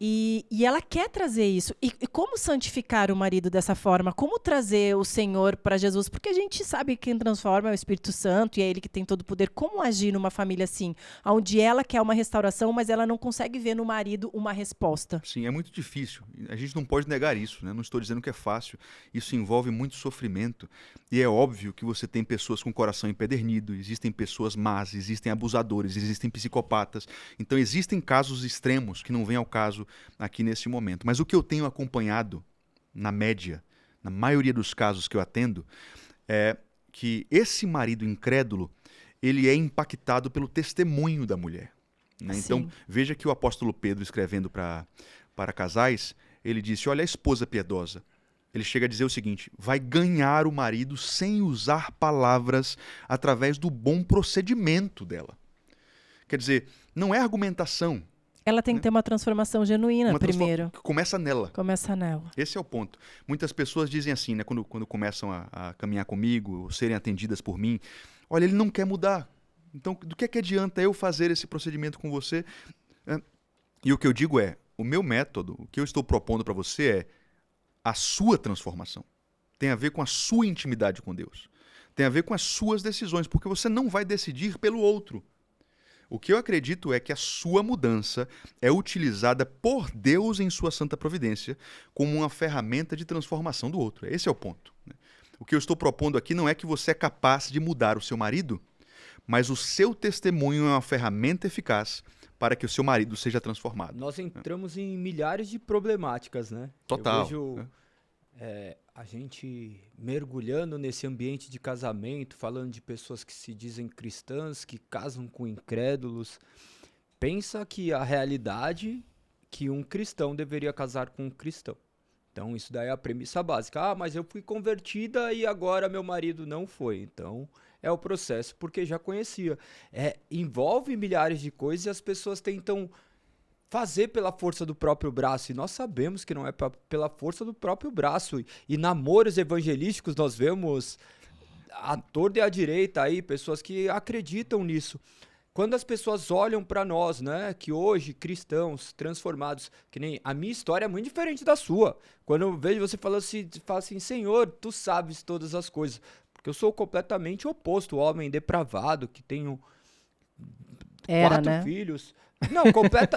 [SPEAKER 1] E ela quer trazer isso. E como santificar o marido dessa forma? Como trazer o Senhor para Jesus? Porque a gente sabe que quem transforma é o Espírito Santo e é Ele que tem todo o poder. Como agir numa família assim, onde ela quer uma restauração, mas ela não consegue ver no marido uma resposta?
[SPEAKER 3] Sim, é muito difícil. A gente não pode negar isso, né? Não estou dizendo que é fácil. Isso envolve muito sofrimento. E é óbvio que você tem pessoas com o coração empedernido, existem pessoas más, existem abusadores, existem psicopatas. Então existem casos extremos que não vêm ao caso aqui nesse momento. Mas o que eu tenho acompanhado, na média, na maioria dos casos que eu atendo, é que esse marido incrédulo, ele é impactado pelo testemunho da mulher. Né? Então, veja que o apóstolo Pedro, escrevendo para casais, ele disse, olha, a esposa piedosa, ele chega a dizer o seguinte, vai ganhar o marido sem usar palavras através do bom procedimento dela. Quer dizer, não é argumentação.
[SPEAKER 1] Ela tem que ter uma transformação genuína primeiro.
[SPEAKER 3] Começa nela.
[SPEAKER 1] Começa nela.
[SPEAKER 3] Esse é o ponto. Muitas pessoas dizem assim, né, quando começam a caminhar comigo, ou serem atendidas por mim, olha, ele não quer mudar. Então, do que é que adianta eu fazer esse procedimento com você? E o que eu digo é, o meu método, o que eu estou propondo para você é a sua transformação. Tem a ver com a sua intimidade com Deus. Tem a ver com as suas decisões, porque você não vai decidir pelo outro. O que eu acredito é que a sua mudança é utilizada por Deus em sua santa providência como uma ferramenta de transformação do outro. Esse é o ponto. O que eu estou propondo aqui não é que você é capaz de mudar o seu marido, mas o seu testemunho é uma ferramenta eficaz para que o seu marido seja transformado.
[SPEAKER 2] Nós entramos em milhares de problemáticas, né?
[SPEAKER 3] Total.
[SPEAKER 2] Eu vejo a gente mergulhando nesse ambiente de casamento, falando de pessoas que se dizem cristãs, que casam com incrédulos. Pensa que a realidade que um cristão deveria casar com um cristão. Então isso daí é a premissa básica. Ah, mas eu fui convertida e agora meu marido não foi. Então é o processo porque já conhecia. Envolve milhares de coisas e as pessoas tentam fazer pela força do próprio braço, e nós sabemos que não é pela força do próprio braço, e namoros evangelísticos nós vemos à torta e à direita aí, pessoas que acreditam nisso. quando as pessoas olham para nós, né, que hoje, cristãos, transformados, que nem a minha história é muito diferente da sua. Quando eu vejo você falando assim, fala assim, Senhor, tu sabes todas as coisas. Porque eu sou completamente oposto, o homem depravado, que tenho 4 filhos.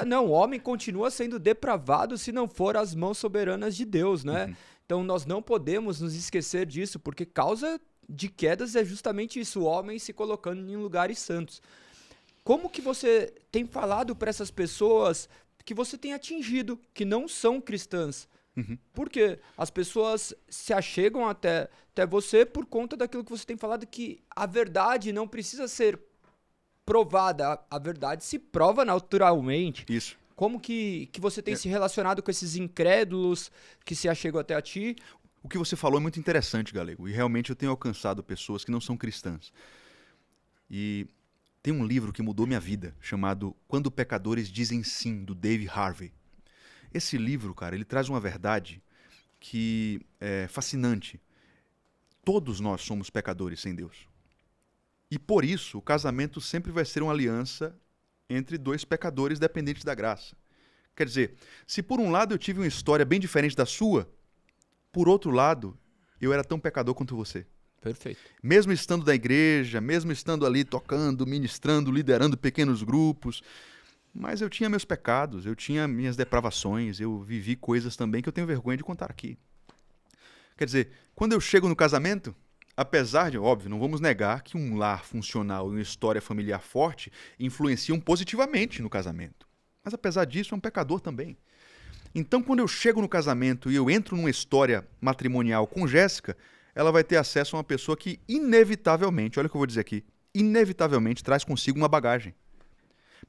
[SPEAKER 2] Não, o homem continua sendo depravado se não for as mãos soberanas de Deus, né? Então nós não podemos nos esquecer disso, porque causa de quedas é justamente isso, o homem se colocando em lugares santos. Como que você tem falado para essas pessoas que você tem atingido, que não são cristãs? Porque as pessoas se achegam até você por conta daquilo que você tem falado, que a verdade não precisa ser provada, a verdade se prova naturalmente.
[SPEAKER 3] Isso.
[SPEAKER 2] Como que você tem se relacionado com esses incrédulos que se achegam até a ti?
[SPEAKER 3] O que você falou é muito interessante, Galego, e realmente eu tenho alcançado pessoas que não são cristãs. E tem um livro que mudou minha vida, chamado Quando Pecadores Dizem Sim, do Dave Harvey. Esse livro, cara, ele traz uma verdade que é fascinante. Todos nós somos pecadores sem Deus. E por isso, o casamento sempre vai ser uma aliança entre 2 pecadores dependentes da graça. Quer dizer, se por um lado eu tive uma história bem diferente da sua, por outro lado, eu era tão pecador quanto você.
[SPEAKER 2] Perfeito.
[SPEAKER 3] Mesmo estando na igreja, mesmo estando ali tocando, ministrando, liderando pequenos grupos, mas eu tinha meus pecados, eu tinha minhas depravações, eu vivi coisas também que eu tenho vergonha de contar aqui. Quer dizer, quando eu chego no casamento, apesar de, óbvio, não vamos negar que um lar funcional e uma história familiar forte influenciam positivamente no casamento. Mas apesar disso, é um pecador também. Então, quando eu chego no casamento e eu entro numa história matrimonial com Jéssica, ela vai ter acesso a uma pessoa que inevitavelmente, olha o que eu vou dizer aqui, inevitavelmente traz consigo uma bagagem.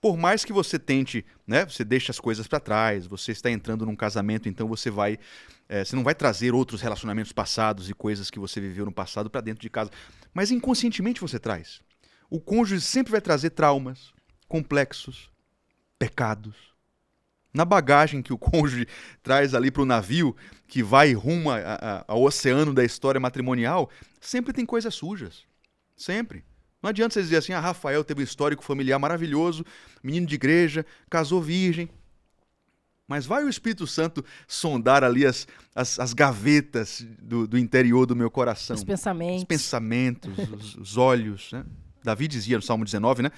[SPEAKER 3] Por mais que você tente, né, você deixa as coisas para trás, você está entrando num casamento, então você não vai trazer outros relacionamentos passados e coisas que você viveu no passado para dentro de casa, mas inconscientemente você traz. O cônjuge sempre vai trazer traumas, complexos, pecados. Na bagagem que o cônjuge traz ali para o navio, que vai rumo ao oceano da história matrimonial, sempre tem coisas sujas. Sempre. Não adianta você dizer assim, Rafael teve um histórico familiar maravilhoso, menino de igreja, casou virgem. Mas vai o Espírito Santo sondar ali as gavetas do interior do meu coração.
[SPEAKER 1] Os pensamentos.
[SPEAKER 3] Os pensamentos, os olhos, né? Davi dizia no Salmo 19, né?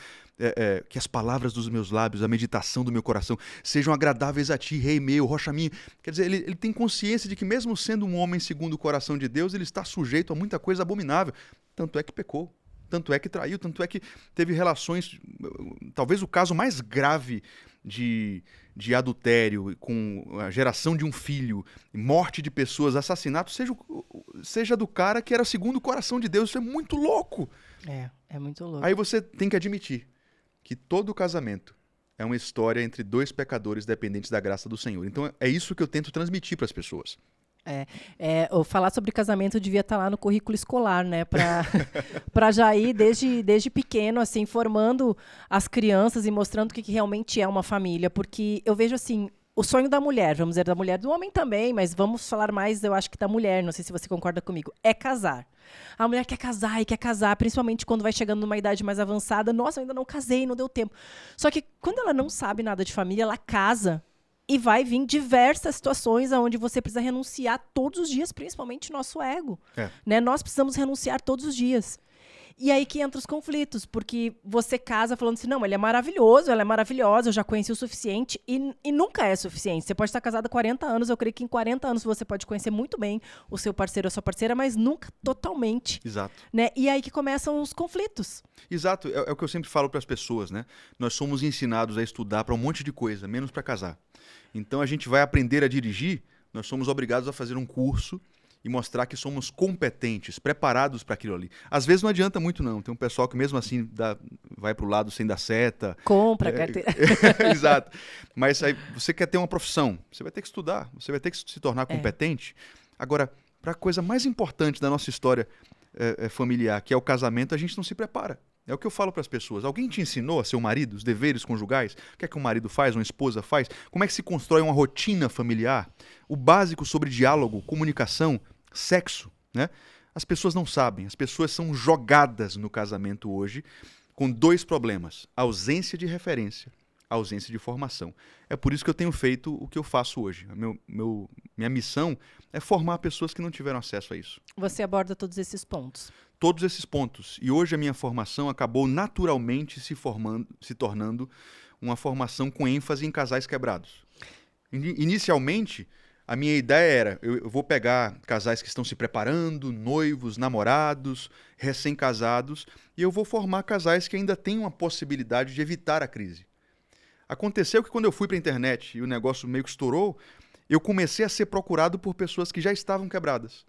[SPEAKER 3] Que as palavras dos meus lábios, a meditação do meu coração sejam agradáveis a ti, rei meu, rocha minha. Quer dizer, ele tem consciência de que mesmo sendo um homem segundo o coração de Deus, ele está sujeito a muita coisa abominável. Tanto é que pecou, tanto é que traiu, tanto é que teve relações, talvez o caso mais grave de adultério, com a geração de um filho, morte de pessoas, assassinato, seja do cara que era segundo o coração de Deus. Isso é muito louco.
[SPEAKER 1] É muito louco.
[SPEAKER 3] Aí você tem que admitir que todo casamento é uma história entre 2 pecadores dependentes da graça do Senhor. Então é isso que eu tento transmitir para as pessoas.
[SPEAKER 1] Falar sobre casamento devia estar lá no currículo escolar, né? Para já ir desde pequeno, assim, formando as crianças e mostrando o que realmente é uma família. Porque eu vejo, assim, o sonho da mulher, vamos dizer, da mulher, do homem também, mas vamos falar mais, eu acho que da mulher, não sei se você concorda comigo, é casar. A mulher quer casar e quer casar, principalmente quando vai chegando numa idade mais avançada. Nossa, eu ainda não casei, não deu tempo. Só que quando ela não sabe nada de família, ela casa e vai vir diversas situações onde você precisa renunciar todos os dias, principalmente nosso ego. Né? Nós precisamos renunciar todos os dias. E aí que entra os conflitos, porque você casa falando assim, não, ele é maravilhoso, ela é maravilhosa, eu já conheci o suficiente, e nunca é suficiente. Você pode estar casado há 40 anos, eu creio que em 40 anos você pode conhecer muito bem o seu parceiro ou a sua parceira, mas nunca totalmente.
[SPEAKER 3] Exato.
[SPEAKER 1] Né? E aí que começam os conflitos.
[SPEAKER 3] Exato, é o que eu sempre falo para as pessoas, né? Nós somos ensinados a estudar para um monte de coisa, menos para casar. Então a gente vai aprender a dirigir, nós somos obrigados a fazer um curso e mostrar que somos competentes, preparados para aquilo ali. Às vezes não adianta muito não, tem um pessoal que mesmo assim vai para o lado sem dar seta.
[SPEAKER 1] Compra a carteira.
[SPEAKER 3] Exato. Mas aí você quer ter uma profissão, você vai ter que estudar, você vai ter que se tornar competente. Agora, para a coisa mais importante da nossa história familiar, que é o casamento, a gente não se prepara. É o que eu falo para as pessoas. Alguém te ensinou a ser um marido, os deveres conjugais? O que é que um marido faz, uma esposa faz? Como é que se constrói uma rotina familiar? O básico sobre diálogo, comunicação, sexo, né? As pessoas não sabem. As pessoas são jogadas no casamento hoje com 2 problemas: ausência de referência, ausência de formação. É por isso que eu tenho feito o que eu faço hoje. Minha missão é formar pessoas que não tiveram acesso a isso.
[SPEAKER 1] Você aborda todos esses pontos.
[SPEAKER 3] Todos esses pontos. E hoje a minha formação acabou naturalmente se tornando uma formação com ênfase em casais quebrados. Inicialmente, a minha ideia era, eu vou pegar casais que estão se preparando, noivos, namorados, recém-casados, e eu vou formar casais que ainda têm uma possibilidade de evitar a crise. Aconteceu que quando eu fui para a internet e o negócio meio que estourou, eu comecei a ser procurado por pessoas que já estavam quebradas.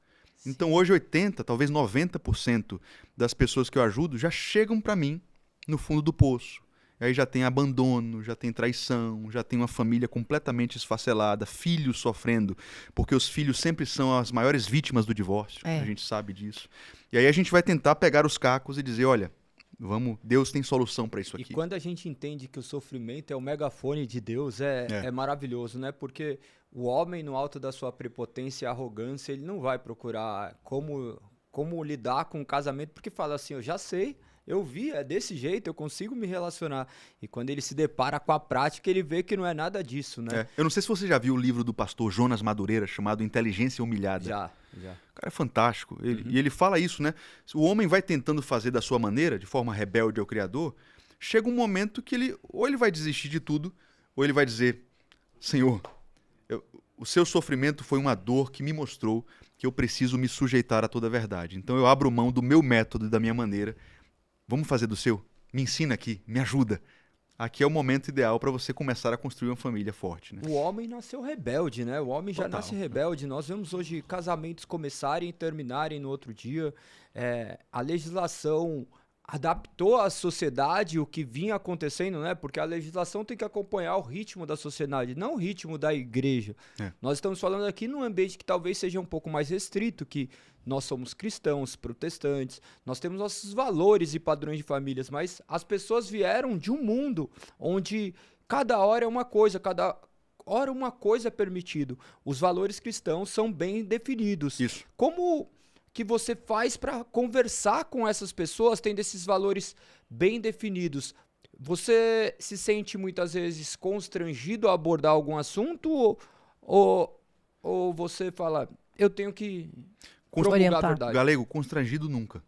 [SPEAKER 3] Então hoje 80%, talvez 90% das pessoas que eu ajudo já chegam para mim no fundo do poço. Aí já tem abandono, já tem traição, já tem uma família completamente esfacelada, filhos sofrendo, porque os filhos sempre são as maiores vítimas do divórcio, a gente sabe disso. E aí a gente vai tentar pegar os cacos e dizer, olha, Deus tem solução para isso aqui.
[SPEAKER 2] E quando a gente entende que o sofrimento é o megafone de Deus, é maravilhoso, né? Porque o homem, no alto da sua prepotência e arrogância, ele não vai procurar como lidar com o casamento, porque fala assim, eu já sei, eu vi, é desse jeito, eu consigo me relacionar. E quando ele se depara com a prática, ele vê que não é nada disso, né?
[SPEAKER 3] Eu não sei se você já viu o livro do pastor Jonas Madureira, chamado Inteligência Humilhada.
[SPEAKER 2] Já.
[SPEAKER 3] O cara é fantástico. E ele fala isso, né? O homem vai tentando fazer da sua maneira, de forma rebelde ao Criador, chega um momento que ou ele vai desistir de tudo, ou ele vai dizer, Senhor, o seu sofrimento foi uma dor que me mostrou que eu preciso me sujeitar a toda a verdade. Então eu abro mão do meu método e da minha maneira. Vamos fazer do seu? Me ensina aqui, me ajuda. Aqui é o momento ideal para você começar a construir uma família forte, né?
[SPEAKER 2] O homem nasceu rebelde, né? O homem já nasce rebelde. Nós vemos hoje casamentos começarem e terminarem no outro dia. A legislação adaptou à sociedade o que vinha acontecendo, né? Porque a legislação tem que acompanhar o ritmo da sociedade, não o ritmo da igreja. Nós estamos falando aqui num ambiente que talvez seja um pouco mais restrito, que nós somos cristãos, protestantes, nós temos nossos valores e padrões de famílias, mas as pessoas vieram de um mundo onde cada hora é uma coisa, cada hora uma coisa é permitido. Os valores cristãos são bem definidos.
[SPEAKER 3] Isso.
[SPEAKER 2] Como que você faz para conversar com essas pessoas tendo esses valores bem definidos? Você se sente muitas vezes constrangido a abordar algum assunto ou você fala, eu tenho que promulgar a verdade?
[SPEAKER 3] Galego, constrangido nunca.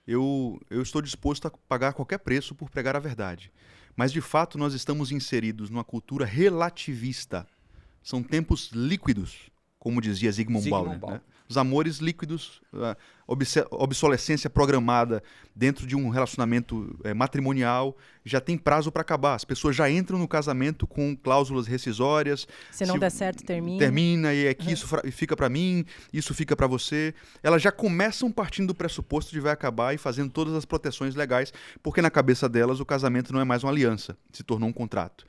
[SPEAKER 3] Eu estou disposto a pagar qualquer preço por pregar a verdade. Mas, de fato, nós estamos inseridos numa cultura relativista. São tempos líquidos, como dizia Zygmunt Bauman, né? Os amores líquidos, obsolescência programada dentro de um relacionamento matrimonial, já tem prazo para acabar. As pessoas já entram no casamento com cláusulas rescisórias.
[SPEAKER 1] Se não der certo, termina.
[SPEAKER 3] Termina, e aqui isso fica para mim, isso fica para você. Elas já começam partindo do pressuposto de vai acabar e fazendo todas as proteções legais, porque na cabeça delas o casamento não é mais uma aliança, se tornou um contrato.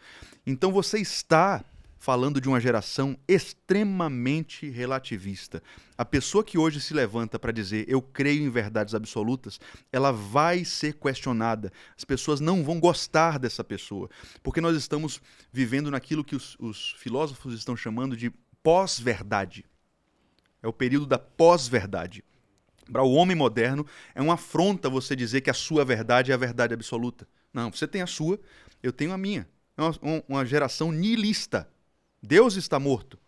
[SPEAKER 3] Então você está falando de uma geração extremamente relativista. A pessoa que hoje se levanta para dizer eu creio em verdades absolutas, ela vai ser questionada. As pessoas não vão gostar dessa pessoa, porque nós estamos vivendo naquilo que os filósofos estão chamando de pós-verdade. É o período da pós-verdade. Para o homem moderno, é uma afronta você dizer que a sua verdade é a verdade absoluta. Não, você tem a sua, eu tenho a minha. É uma geração nihilista. Deus está morto.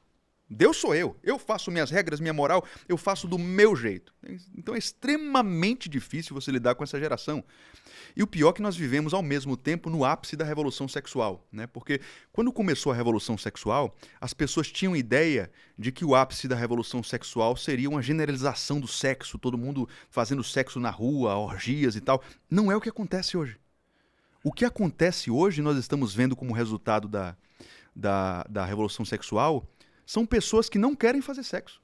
[SPEAKER 3] Deus sou eu. Eu faço minhas regras, minha moral, eu faço do meu jeito. Então é extremamente difícil você lidar com essa geração. E o pior é que nós vivemos ao mesmo tempo no ápice da revolução sexual, né? Porque quando começou a revolução sexual, as pessoas tinham ideia de que o ápice da revolução sexual seria uma generalização do sexo, todo mundo fazendo sexo na rua, orgias e tal. Não é o que acontece hoje. O que acontece hoje, nós estamos vendo como resultado da revolução sexual, são pessoas que não querem fazer sexo.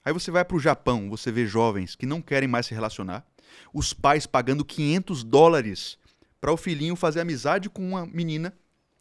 [SPEAKER 3] Aí você vai para o Japão, você vê jovens que não querem mais se relacionar, os pais pagando $500 para o filhinho fazer amizade com uma menina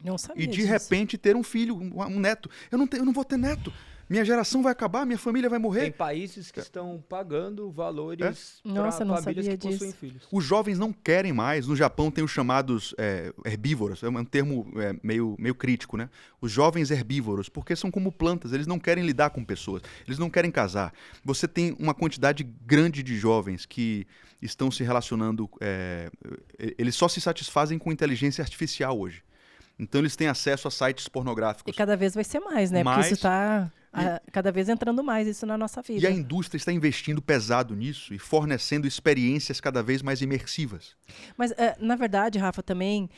[SPEAKER 1] não sabia
[SPEAKER 3] e de
[SPEAKER 1] disso.
[SPEAKER 3] repente ter um filho, um neto. Eu não vou ter neto. Minha geração vai acabar, minha família vai morrer.
[SPEAKER 2] Tem países que estão pagando valores
[SPEAKER 1] Nossa,
[SPEAKER 2] para
[SPEAKER 1] não
[SPEAKER 2] famílias
[SPEAKER 1] sabia
[SPEAKER 2] que possuem
[SPEAKER 1] disso.
[SPEAKER 2] filhos.
[SPEAKER 3] Os jovens não querem mais. No Japão tem os chamados herbívoros. É um termo meio crítico, né? Os jovens herbívoros, porque são como plantas. Eles não querem lidar com pessoas. Eles não querem casar. Você tem uma quantidade grande de jovens que estão se relacionando... eles só se satisfazem com inteligência artificial hoje. Então eles têm acesso a sites
[SPEAKER 1] E
[SPEAKER 3] pornográficos.
[SPEAKER 1] cada vez vai ser mais, né? Porque isso está cada vez entrando mais isso na nossa vida.
[SPEAKER 3] E a indústria está investindo pesado nisso e fornecendo experiências cada vez mais imersivas.
[SPEAKER 1] Mas, na verdade, Rafa, também,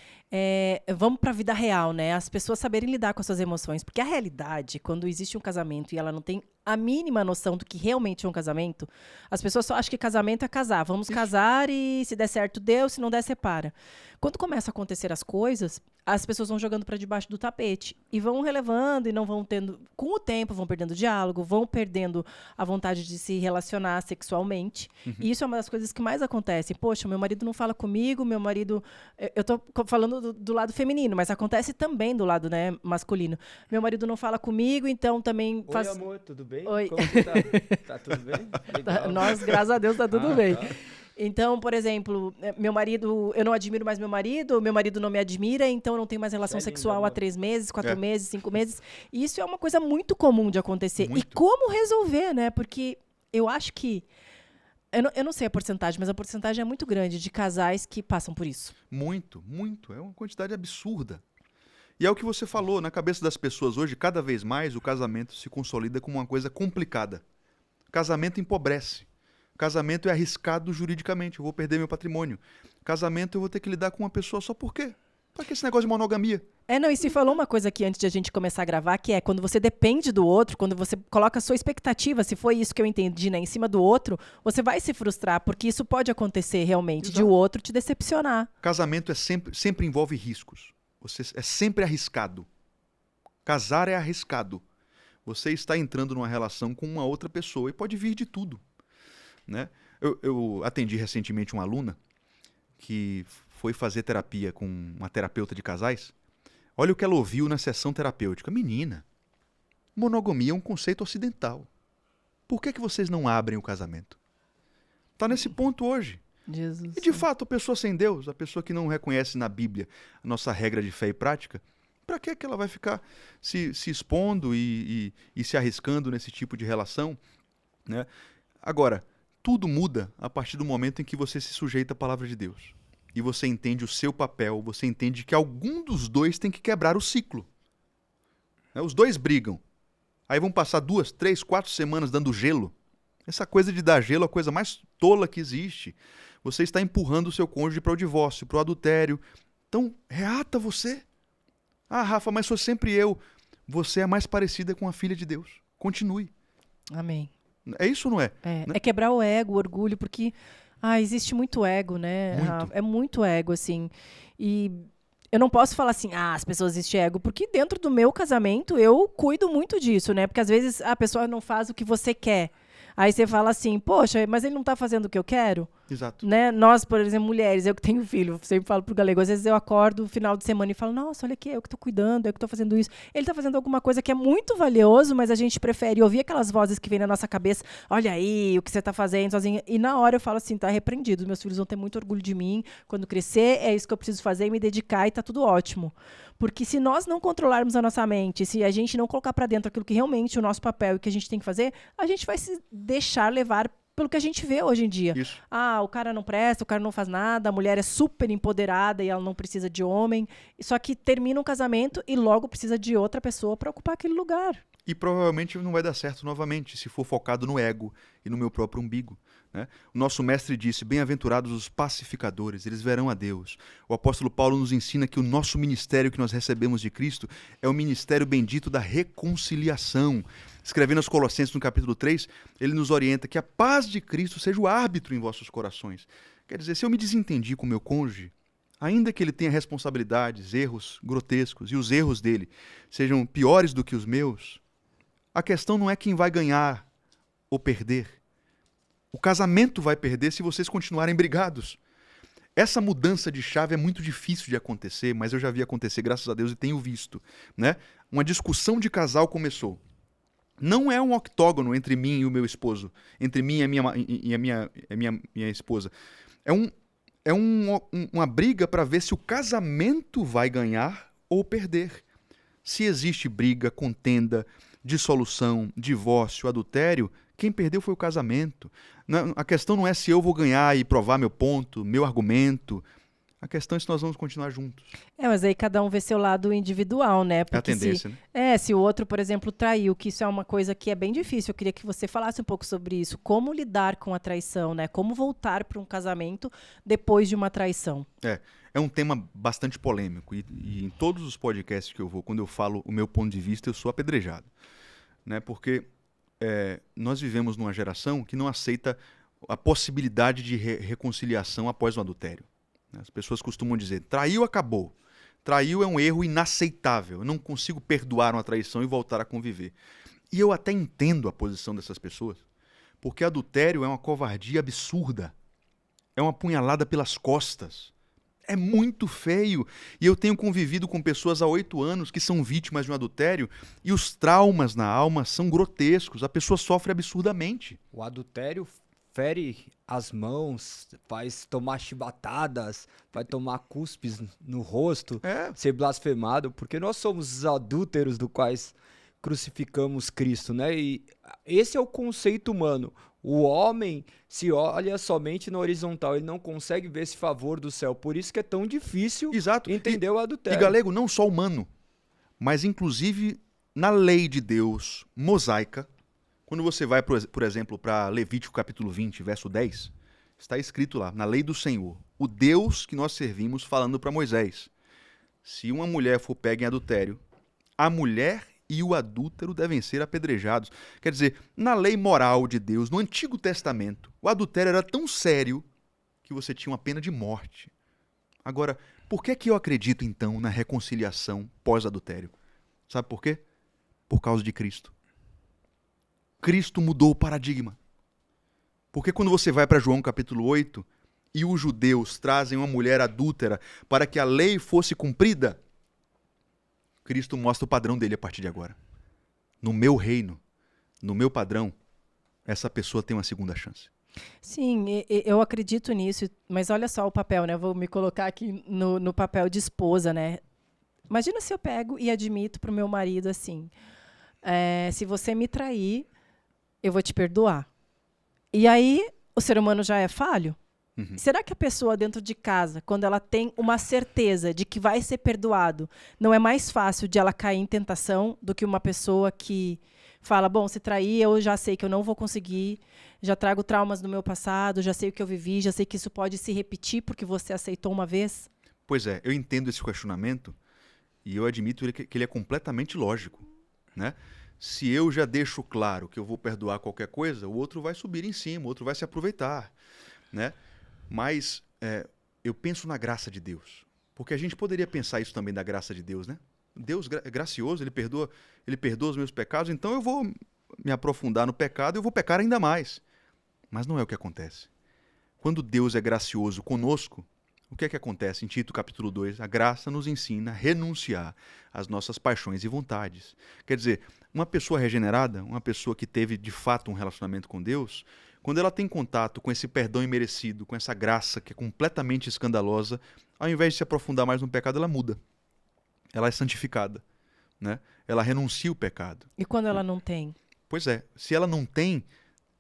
[SPEAKER 1] vamos para a vida real, né? As pessoas saberem lidar com as suas emoções. Porque a realidade, quando existe um casamento e ela não tem a mínima noção do que realmente é um casamento, as pessoas só acham que casamento é casar. Vamos casar e se der certo, deu, se não der, separa. Quando começam a acontecer as coisas, as pessoas vão jogando para debaixo do tapete e vão relevando e não vão tendo... Com o tempo, vão perdendo diálogo, vão perdendo a vontade de se relacionar sexualmente. E isso é uma das coisas que mais acontece. Poxa, meu marido não fala comigo, meu marido... Eu estou falando do lado feminino, mas acontece também do lado, né, masculino. Meu marido não fala comigo, então também
[SPEAKER 2] Oi, amor, tudo bem?
[SPEAKER 1] Oi.
[SPEAKER 2] Como você tá? Tá tudo bem? Legal.
[SPEAKER 1] Nós, graças a Deus, tá tudo bem.
[SPEAKER 2] Tá.
[SPEAKER 1] Então, por exemplo, meu marido, eu não admiro mais meu marido não me admira, então eu não tenho mais relação
[SPEAKER 2] Isso é lindo,
[SPEAKER 1] sexual há
[SPEAKER 2] amor.
[SPEAKER 1] 3 meses, 4
[SPEAKER 3] É.
[SPEAKER 1] meses, 5 meses. E isso é uma coisa muito comum de acontecer. E
[SPEAKER 3] Muito.
[SPEAKER 1] como resolver, né? Porque eu acho que... Eu não sei a porcentagem, mas a porcentagem é muito grande de casais que passam por isso.
[SPEAKER 3] Muito, muito. É uma quantidade absurda. E é o que você falou, na cabeça das pessoas hoje, cada vez mais o casamento se consolida como uma coisa complicada. Casamento empobrece. Casamento é arriscado juridicamente, eu vou perder meu patrimônio. Casamento eu vou ter que lidar com uma pessoa só por quê? Pra que esse negócio de monogamia?
[SPEAKER 1] Não, e se falou uma coisa aqui antes de a gente começar a gravar, que é quando você depende do outro, quando você coloca a sua expectativa, se foi isso que eu entendi, né, em cima do outro, você vai se frustrar, porque isso pode acontecer realmente, de
[SPEAKER 3] Exato.
[SPEAKER 1] o outro te decepcionar.
[SPEAKER 3] Casamento é sempre envolve riscos. É sempre arriscado. Casar é arriscado. Você está entrando numa relação com uma outra pessoa e pode vir de tudo, né? Eu atendi recentemente uma aluna que foi fazer terapia com uma terapeuta de casais. Olha o que ela ouviu na sessão terapêutica. Menina, monogamia é um conceito ocidental. Por que vocês não abrem o casamento? Está nesse ponto hoje.
[SPEAKER 1] Jesus.
[SPEAKER 3] E de fato, a pessoa sem Deus, a pessoa que não reconhece na Bíblia a nossa regra de fé e prática, para que ela vai ficar se expondo e se arriscando nesse tipo de relação, né? Agora, tudo muda a partir do momento em que você se sujeita à palavra de Deus. E você entende o seu papel, você entende que algum dos dois tem que quebrar o ciclo. Né? Os dois brigam. Aí vão passar 2, 3, 4 semanas dando gelo. Essa coisa de dar gelo é a coisa mais tola que existe. Você está empurrando o seu cônjuge para o divórcio, para o adultério. Então, reata você. Ah, Rafa, mas sou sempre eu. Você é mais parecida com a filha de Deus. Continue.
[SPEAKER 1] Amém.
[SPEAKER 3] É isso ou não é?
[SPEAKER 1] É quebrar o ego, o orgulho, porque existe muito ego, né?
[SPEAKER 3] Muito.
[SPEAKER 1] Rafa? É muito ego, assim. E eu não posso falar assim, as pessoas existem ego, porque dentro do meu casamento eu cuido muito disso, né? Porque às vezes a pessoa não faz o que você quer. Aí você fala assim, poxa, mas ele não tá fazendo o que eu quero?
[SPEAKER 3] Exato.
[SPEAKER 1] Né? Nós, por exemplo, mulheres, eu que tenho filho, sempre falo pro galego, às vezes eu acordo no final de semana e falo, nossa, olha aqui, eu que tô cuidando, eu que tô fazendo isso. Ele tá fazendo alguma coisa que é muito valioso, mas a gente prefere ouvir aquelas vozes que vêm na nossa cabeça, olha aí, o que você tá fazendo sozinha. E na hora eu falo assim, tá repreendido, meus filhos vão ter muito orgulho de mim, quando crescer, é isso que eu preciso fazer e me dedicar e tá tudo ótimo. Porque se nós não controlarmos a nossa mente, se a gente não colocar para dentro aquilo que realmente é o nosso papel e que a gente tem que fazer, a gente vai se deixar levar pelo que a gente vê hoje em dia.
[SPEAKER 3] Isso.
[SPEAKER 1] O cara não presta, o cara não faz nada, a mulher é super empoderada e ela não precisa de homem. Só que termina um casamento e logo precisa de outra pessoa para ocupar aquele lugar.
[SPEAKER 3] E provavelmente não vai dar certo novamente, se for focado no ego e no meu próprio umbigo. Né? O nosso mestre disse, bem-aventurados os pacificadores, eles verão a Deus. O apóstolo Paulo nos ensina que o nosso ministério que nós recebemos de Cristo é o ministério bendito da reconciliação. Escrevendo aos Colossenses no capítulo 3, ele nos orienta que a paz de Cristo seja o árbitro em vossos corações. Quer dizer, se eu me desentendi com o meu cônjuge, ainda que ele tenha responsabilidades, erros grotescos, e os erros dele sejam piores do que os meus, a questão não é quem vai ganhar ou perder. O casamento vai perder se vocês continuarem brigados. Essa mudança de chave é muito difícil de acontecer, mas eu já vi acontecer, graças a Deus, e tenho visto. Né? Uma discussão de casal começou. Não é um octógono entre mim e o meu esposo, entre mim e minha esposa. Uma briga para ver se o casamento vai ganhar ou perder. Se existe briga, contenda, dissolução, divórcio, adultério, quem perdeu foi o casamento. A questão não é se eu vou ganhar e provar meu ponto, meu argumento. A questão é se nós vamos continuar juntos.
[SPEAKER 1] Mas aí cada um vê seu lado individual, né? Porque
[SPEAKER 3] é a tendência, né?
[SPEAKER 1] Se o outro, por exemplo, traiu, que isso é uma coisa que é bem difícil. Eu queria que você falasse um pouco sobre isso. Como lidar com a traição, né? Como voltar para um casamento depois de uma traição?
[SPEAKER 3] É um tema bastante polêmico. E em todos os podcasts que eu vou, quando eu falo o meu ponto de vista, eu sou apedrejado. Né? Porque nós vivemos numa geração que não aceita a possibilidade de reconciliação após um adultério. As pessoas costumam dizer, traiu, acabou. Traiu é um erro inaceitável. Eu não consigo perdoar uma traição e voltar a conviver. E eu até entendo a posição dessas pessoas, porque adultério é uma covardia absurda. É uma punhalada pelas costas. É muito feio. E eu tenho convivido com pessoas há 8 anos que são vítimas de um adultério e os traumas na alma são grotescos. A pessoa sofre absurdamente.
[SPEAKER 2] O adultério fere as mãos, faz tomar chibatadas, vai tomar cuspes no rosto, ser blasfemado, porque nós somos os adúlteros do quais crucificamos Cristo, né? E esse é o conceito humano. O homem se olha somente no horizontal, ele não consegue ver esse favor do céu, por isso que é tão difícil entender o adultério.
[SPEAKER 3] E Galego, não só humano, mas inclusive na lei de Deus mosaica. Quando você vai, por exemplo, para Levítico capítulo 20, verso 10, está escrito lá, na lei do Senhor, o Deus que nós servimos falando para Moisés. Se uma mulher for pega em adultério, a mulher e o adúltero devem ser apedrejados. Quer dizer, na lei moral de Deus, no Antigo Testamento, o adultério era tão sério que você tinha uma pena de morte. Agora, por que eu acredito então na reconciliação pós-adultério? Sabe por quê? Por causa de Cristo. Cristo mudou o paradigma. Porque quando você vai para João capítulo 8 e os judeus trazem uma mulher adúltera para que a lei fosse cumprida, Cristo mostra o padrão dele a partir de agora. No meu reino, no meu padrão, essa pessoa tem uma segunda chance.
[SPEAKER 1] Sim, eu acredito nisso, mas olha só o papel, né? Vou me colocar aqui no papel de esposa, né? Imagina se eu pego e admito para o meu marido assim, se você me trair, eu vou te perdoar. E aí, o ser humano já é falho? Uhum. Será que a pessoa dentro de casa, quando ela tem uma certeza de que vai ser perdoado, não é mais fácil de ela cair em tentação do que uma pessoa que fala, bom, se trair, eu já sei que eu não vou conseguir, já trago traumas do meu passado, já sei o que eu vivi, já sei que isso pode se repetir porque você aceitou uma vez?
[SPEAKER 3] Pois é, eu entendo esse questionamento e eu admito que ele é completamente lógico, né? Se eu já deixo claro que eu vou perdoar qualquer coisa, o outro vai subir em cima, o outro vai se aproveitar, né? Mas eu penso na graça de Deus, porque a gente poderia pensar isso também da graça de Deus, né? Deus é gracioso, Ele perdoa os meus pecados, então eu vou me aprofundar no pecado e eu vou pecar ainda mais. Mas não é o que acontece. Quando Deus é gracioso conosco, o que é que acontece? Em Tito capítulo 2, a graça nos ensina a renunciar às nossas paixões e vontades. Quer dizer, uma pessoa regenerada, uma pessoa que teve de fato um relacionamento com Deus, quando ela tem contato com esse perdão imerecido, com essa graça que é completamente escandalosa, ao invés de se aprofundar mais no pecado, ela muda. Ela é santificada, né? Ela renuncia o pecado.
[SPEAKER 1] E quando ela não tem?
[SPEAKER 3] Pois é, se ela não tem,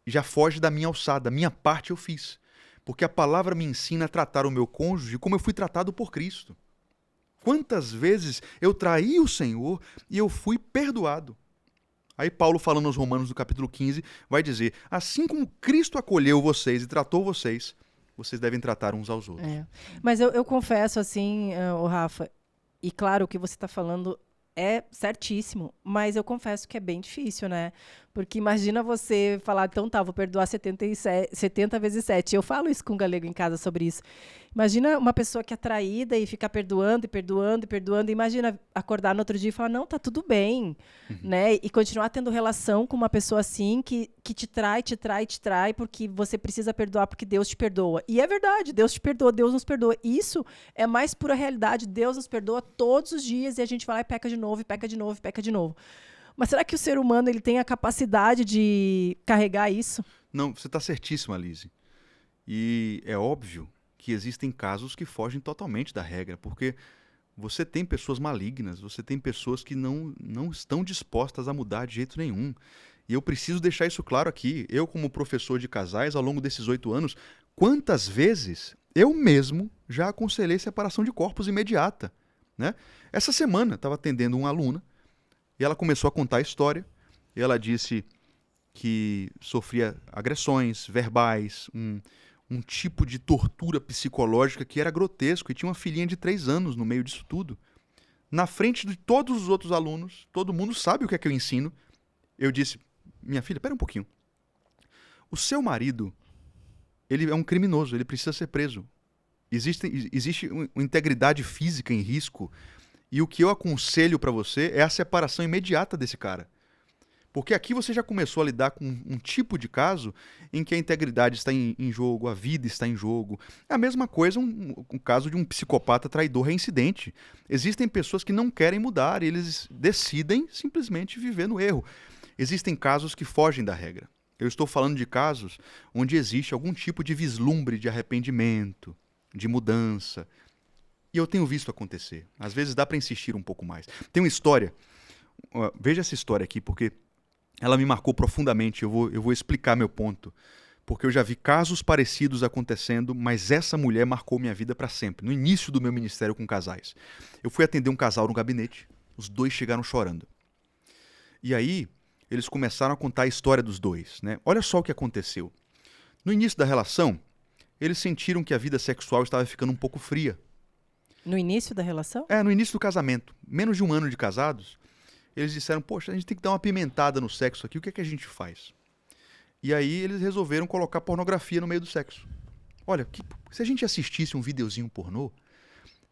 [SPEAKER 3] já foge da minha alçada, minha parte eu fiz. Porque a palavra me ensina a tratar o meu cônjuge como eu fui tratado por Cristo. Quantas vezes eu traí o Senhor e eu fui perdoado? Aí Paulo, falando aos Romanos no capítulo 15, vai dizer, assim como Cristo acolheu vocês e tratou vocês, vocês devem tratar uns aos outros.
[SPEAKER 1] Mas eu confesso assim, Rafa, e claro, o que você está falando é certíssimo, mas eu confesso que é bem difícil, né? Porque imagina você falar, então tá, vou perdoar 70 vezes 7. Eu falo isso com o Galego em casa sobre isso. Imagina uma pessoa que é traída e ficar perdoando e perdoando e perdoando. Imagina acordar no outro dia e falar, não, tá tudo bem, né? E continuar tendo relação com uma pessoa assim que te trai, porque você precisa perdoar porque Deus te perdoa. E é verdade, Deus te perdoa, Deus nos perdoa. Isso é mais pura realidade. Deus nos perdoa todos os dias e a gente vai lá e peca de novo, e peca de novo, e peca de novo. Mas será que o ser humano ele tem a capacidade de carregar isso?
[SPEAKER 3] Não, você está certíssima, Lise. E é óbvio que existem casos que fogem totalmente da regra, porque você tem pessoas malignas, você tem pessoas que não estão dispostas a mudar de jeito nenhum. E eu preciso deixar isso claro aqui. Eu, como professor de casais, ao longo desses 8 anos, quantas vezes eu mesmo já aconselhei separação de corpos imediata, né? Essa semana, estava atendendo uma aluna, e ela começou a contar a história, e ela disse que sofria agressões verbais, um tipo de tortura psicológica que era grotesco, e tinha uma filhinha de 3 anos no meio disso tudo. Na frente de todos os outros alunos, todo mundo sabe o que é que eu ensino. Eu disse, minha filha, espera um pouquinho. O seu marido, ele é um criminoso, ele precisa ser preso. Existe uma integridade física em risco, e o que eu aconselho para você é a separação imediata desse cara. Porque aqui você já começou a lidar com um tipo de caso em que a integridade está em jogo, a vida está em jogo. É a mesma coisa um caso de um psicopata traidor reincidente. Existem pessoas que não querem mudar e eles decidem simplesmente viver no erro. Existem casos que fogem da regra. Eu estou falando de casos onde existe algum tipo de vislumbre de arrependimento, de mudança. E eu tenho visto acontecer. Às vezes dá para insistir um pouco mais. Tem uma história, veja essa história aqui, porque ela me marcou profundamente. Eu vou explicar meu ponto. Porque eu já vi casos parecidos acontecendo, mas essa mulher marcou minha vida para sempre. No início do meu ministério com casais. Eu fui atender um casal no gabinete, os dois chegaram chorando. E aí, eles começaram a contar a história dos dois, né? Olha só o que aconteceu. No início da relação, eles sentiram que a vida sexual estava ficando um pouco fria.
[SPEAKER 1] No início da relação?
[SPEAKER 3] No início do casamento. Menos de 1 ano de casados, eles disseram, poxa, a gente tem que dar uma apimentada no sexo aqui, o que é que a gente faz? E aí eles resolveram colocar pornografia no meio do sexo. Olha, se a gente assistisse um videozinho pornô,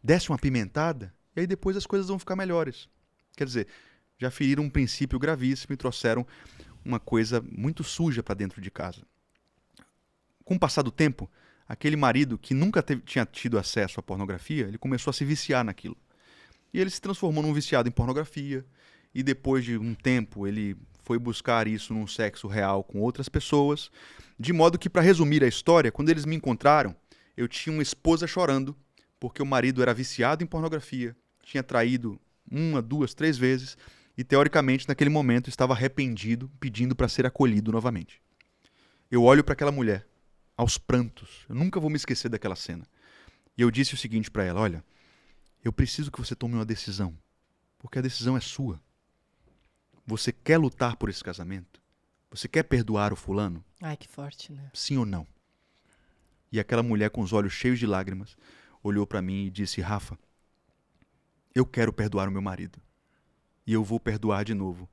[SPEAKER 3] desse uma apimentada, e aí depois as coisas vão ficar melhores. Quer dizer, já feriram um princípio gravíssimo e trouxeram uma coisa muito suja para dentro de casa. Com o passar do tempo, aquele marido que nunca tinha tido acesso à pornografia, ele começou a se viciar naquilo. E ele se transformou num viciado em pornografia, e depois de um tempo ele foi buscar isso num sexo real com outras pessoas, de modo que, para resumir a história, quando eles me encontraram, eu tinha uma esposa chorando, porque o marido era viciado em pornografia, tinha traído 1, 2, 3 vezes, e teoricamente naquele momento estava arrependido, pedindo para ser acolhido novamente. Eu olho para aquela mulher, aos prantos. Eu nunca vou me esquecer daquela cena. E eu disse o seguinte para ela, olha, eu preciso que você tome uma decisão, porque a decisão é sua. Você quer lutar por esse casamento? Você quer perdoar o fulano?
[SPEAKER 1] Ai, que forte, né?
[SPEAKER 3] Sim ou não? E aquela mulher com os olhos cheios de lágrimas olhou para mim e disse, Rafa, eu quero perdoar o meu marido. E eu vou perdoar de novo,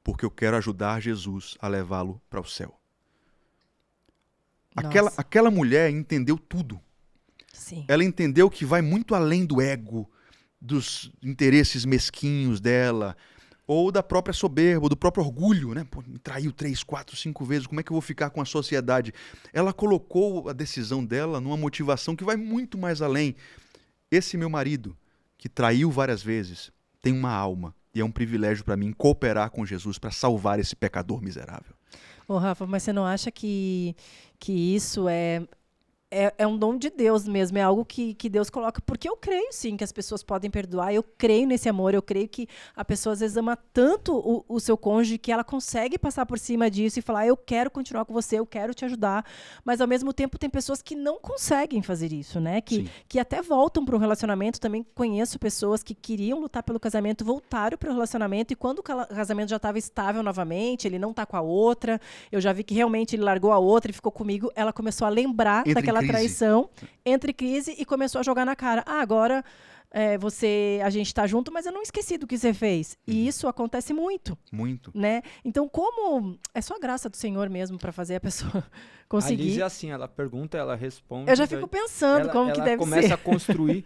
[SPEAKER 3] porque eu quero ajudar Jesus a levá-lo para o céu. Aquela mulher entendeu tudo.
[SPEAKER 1] Sim.
[SPEAKER 3] Ela entendeu que vai muito além do ego, dos interesses mesquinhos dela, ou da própria soberba, do próprio orgulho, né? Pô, me traiu 3, 4, 5 vezes, como é que eu vou ficar com a sociedade? Ela colocou a decisão dela numa motivação que vai muito mais além. Esse meu marido, que traiu várias vezes, tem uma alma, e é um privilégio para mim cooperar com Jesus para salvar esse pecador miserável.
[SPEAKER 1] Ô, Rafa, mas você não acha que isso é um dom de Deus mesmo, é algo que Deus coloca, porque eu creio sim que as pessoas podem perdoar, eu creio nesse amor, eu creio que a pessoa às vezes ama tanto o seu cônjuge que ela consegue passar por cima disso e falar, eu quero continuar com você, eu quero te ajudar, mas ao mesmo tempo tem pessoas que não conseguem fazer isso, né? Que até voltam para um relacionamento, também conheço pessoas que queriam lutar pelo casamento, voltaram para o relacionamento e quando o casamento já estava estável novamente, ele não está com a outra, eu já vi que realmente ele largou a outra e ficou comigo, ela começou a lembrar daquela traição, entre crise e começou a jogar na cara. Agora a gente tá junto, mas eu não esqueci do que você fez. E isso acontece muito. Muito. Né? Então, como é só a graça do Senhor mesmo para fazer a pessoa conseguir.
[SPEAKER 2] A Liz é assim, ela pergunta, ela responde.
[SPEAKER 1] Eu já fico pensando como que deve ser. Ela
[SPEAKER 2] começa a construir.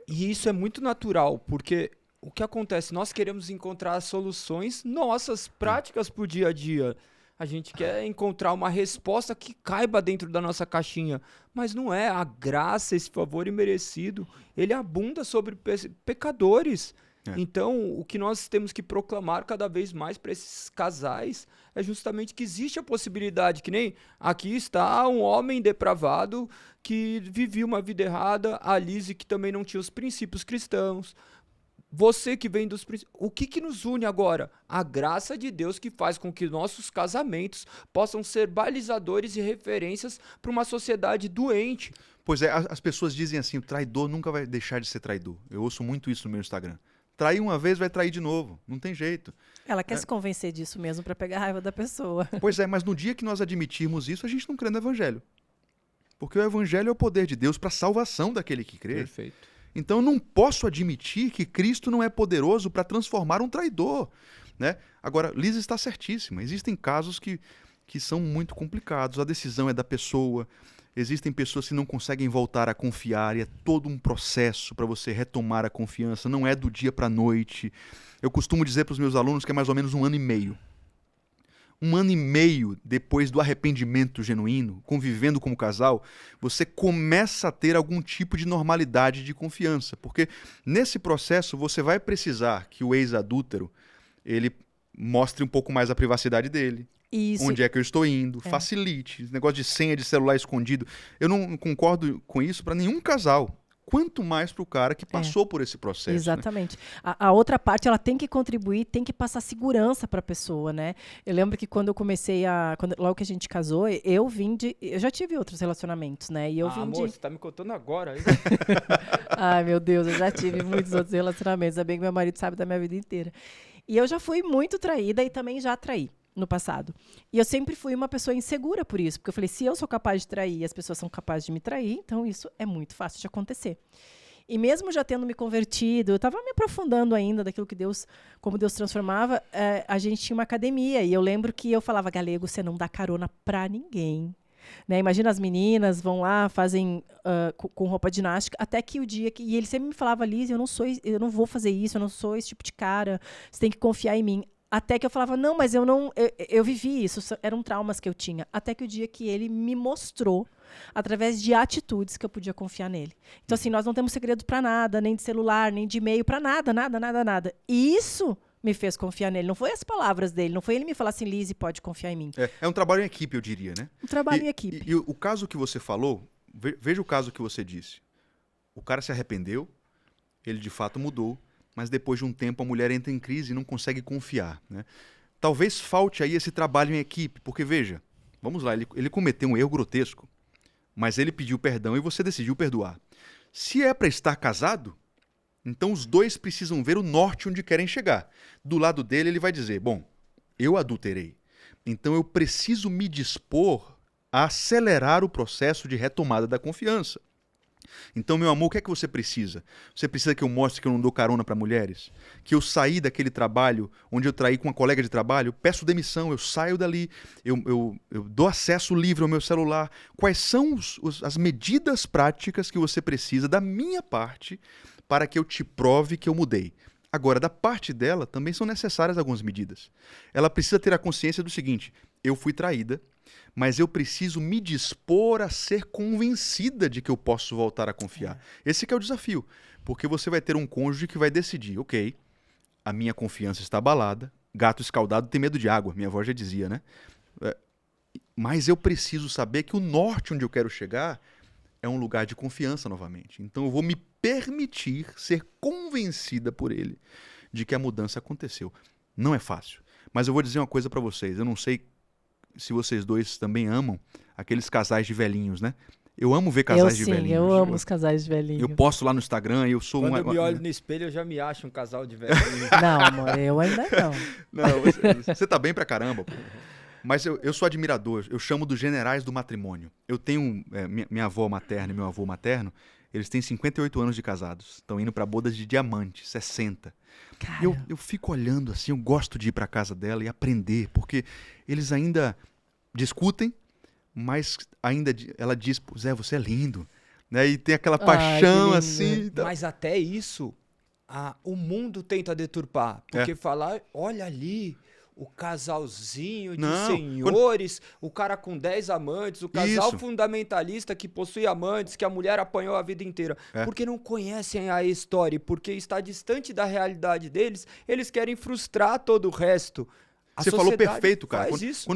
[SPEAKER 2] E isso é muito natural, porque o que acontece? Nós queremos encontrar soluções nossas, práticas pro dia a dia. A gente quer encontrar uma resposta que caiba dentro da nossa caixinha. Mas não é. A graça, esse favor imerecido, ele abunda sobre pecadores. Então, o que nós temos que proclamar cada vez mais para esses casais é justamente que existe a possibilidade, que nem aqui está um homem depravado que vivia uma vida errada, a Lise que também não tinha os princípios cristãos, você que vem dos princípios. O que nos une agora? A graça de Deus que faz com que nossos casamentos possam ser balizadores e referências para uma sociedade doente.
[SPEAKER 3] Pois é, as pessoas dizem assim, o traidor nunca vai deixar de ser traidor. Eu ouço muito isso no meu Instagram. Trair uma vez, vai trair de novo. Não tem jeito.
[SPEAKER 1] Ela quer se convencer disso mesmo para pegar a raiva da pessoa.
[SPEAKER 3] Pois é, mas no dia que nós admitirmos isso, a gente não crê no evangelho. Porque o evangelho é o poder de Deus para a salvação daquele que crê.
[SPEAKER 2] Perfeito.
[SPEAKER 3] Então eu não posso admitir que Cristo não é poderoso para transformar um traidor, né? Agora, Liz está certíssima. Existem casos que são muito complicados. A decisão é da pessoa. Existem pessoas que não conseguem voltar a confiar e é todo um processo para você retomar a confiança. Não é do dia para a noite. Eu costumo dizer para os meus alunos que é mais ou menos 1 ano e meio. 1 ano e meio depois do arrependimento genuíno, convivendo como casal, você começa a ter algum tipo de normalidade de confiança. Porque nesse processo você vai precisar que o ex-adúltero ele mostre um pouco mais a privacidade dele.
[SPEAKER 1] Isso.
[SPEAKER 3] Onde é que eu estou indo, facilite. Esse negócio de senha de celular escondido. Eu não concordo com isso para nenhum casal. Quanto mais para o cara que passou por esse processo.
[SPEAKER 1] Exatamente.
[SPEAKER 3] Né?
[SPEAKER 1] A outra parte, ela tem que contribuir, tem que passar segurança para a pessoa, né? Eu lembro que quando eu comecei logo que a gente casou, eu já tive outros relacionamentos, né? E eu
[SPEAKER 2] amor, você tá me contando agora. Hein?
[SPEAKER 1] Ai, meu Deus, eu já tive muitos outros relacionamentos. Ainda bem que meu marido sabe da minha vida inteira. E eu já fui muito traída e também já traí no passado. E eu sempre fui uma pessoa insegura por isso, porque eu falei, se eu sou capaz de trair e as pessoas são capazes de me trair, então isso é muito fácil de acontecer. E mesmo já tendo me convertido, eu estava me aprofundando ainda daquilo que como Deus transformava, a gente tinha uma academia, e eu lembro que eu falava, Galego, você não dá carona pra ninguém. Né? Imagina as meninas vão lá, fazem com roupa de ginástica, até que o dia que... E ele sempre me falava, Liz, eu não vou fazer isso, eu não sou esse tipo de cara, você tem que confiar em mim. Até que eu falava, não, mas eu vivi isso, eram traumas que eu tinha. Até que o dia que ele me mostrou, através de atitudes, que eu podia confiar nele. Então, assim, nós não temos segredo para nada, nem de celular, nem de e-mail, para nada, nada, nada, nada. E isso me fez confiar nele. Não foi as palavras dele, não foi ele me falar assim, Liz, pode confiar em mim.
[SPEAKER 3] É um trabalho em equipe, eu diria, né?
[SPEAKER 1] Um trabalho em equipe.
[SPEAKER 3] E o caso que você falou, veja o caso que você disse. O cara se arrependeu, ele de fato mudou, mas depois de um tempo a mulher entra em crise e não consegue confiar. Né? Talvez falte aí esse trabalho em equipe, porque veja, vamos lá, ele cometeu um erro grotesco, mas ele pediu perdão e você decidiu perdoar. Se é para estar casado, então os dois precisam ver o norte onde querem chegar. Do lado dele ele vai dizer, bom, eu adulterei, então eu preciso me dispor a acelerar o processo de retomada da confiança. Então, meu amor, o que é que você precisa? Você precisa que eu mostre que eu não dou carona para mulheres? Que eu saí daquele trabalho onde eu traí com uma colega de trabalho? Peço demissão, eu saio dali, eu dou acesso livre ao meu celular. Quais são as medidas práticas que você precisa da minha parte para que eu te prove que eu mudei? Agora, da parte dela, também são necessárias algumas medidas. Ela precisa ter a consciência do seguinte, eu fui traída, mas eu preciso me dispor a ser convencida de que eu posso voltar a confiar. Esse que é o desafio, porque você vai ter um cônjuge que vai decidir, ok, a minha confiança está abalada, gato escaldado tem medo de água, minha avó já dizia, né? Mas eu preciso saber que o norte onde eu quero chegar é um lugar de confiança novamente. Então eu vou me permitir ser convencida por ele de que a mudança aconteceu. Não é fácil, mas eu vou dizer uma coisa para vocês, eu não sei se vocês dois também amam aqueles casais de velhinhos, né? Eu amo ver casais de velhinhos.
[SPEAKER 1] Eu amo os casais de velhinhos.
[SPEAKER 3] Eu posto lá no Instagram, eu sou
[SPEAKER 2] Quando eu me olho no espelho, eu já me acho um casal de velhinhos.
[SPEAKER 1] Não, amor, eu ainda não.
[SPEAKER 3] Não, você tá bem pra caramba, pô. Mas eu sou admirador, eu chamo dos generais do matrimônio. Eu tenho minha avó materna e meu avô materno, eles têm 58 anos de casados, estão indo pra bodas de diamante, 60.
[SPEAKER 1] Cara.
[SPEAKER 3] E eu fico olhando assim, eu gosto de ir pra casa dela e aprender, porque eles ainda discutem, mas ainda ela diz, Zé, você é lindo, né? E tem aquela paixão assim. Então...
[SPEAKER 2] Mas até isso, o mundo tenta deturpar, porque falar, olha ali, o casalzinho de
[SPEAKER 3] Não,
[SPEAKER 2] senhores, o cara com 10 amantes, o casal
[SPEAKER 3] Isso.
[SPEAKER 2] fundamentalista que possui amantes, que a mulher apanhou a vida inteira.
[SPEAKER 3] É.
[SPEAKER 2] Porque não conhecem a história, porque está distante da realidade deles, eles querem frustrar todo o resto. A
[SPEAKER 3] Você falou
[SPEAKER 2] sociedade
[SPEAKER 3] perfeito, cara.
[SPEAKER 2] faz isso.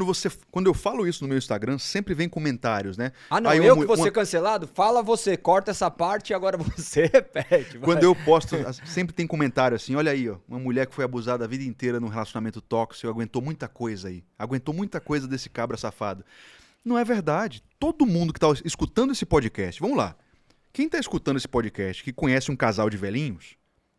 [SPEAKER 3] Quando eu falo isso no meu Instagram, sempre vem comentários, né?
[SPEAKER 2] Ah, não,
[SPEAKER 3] Aí
[SPEAKER 2] eu
[SPEAKER 3] uma-
[SPEAKER 2] que vou
[SPEAKER 3] uma-
[SPEAKER 2] ser cancelado? Fala você, corta essa parte e agora você repete. vai.
[SPEAKER 3] Quando eu posto, sempre tem comentário assim, olha aí, ó, uma mulher que foi abusada a vida inteira num relacionamento tóxico, aguentou muita coisa aí. Aguentou muita coisa desse cabra safado. Não é verdade. Todo mundo que tá escutando esse podcast, vamos lá. Quem tá escutando esse podcast, que conhece um casal de velhinhos,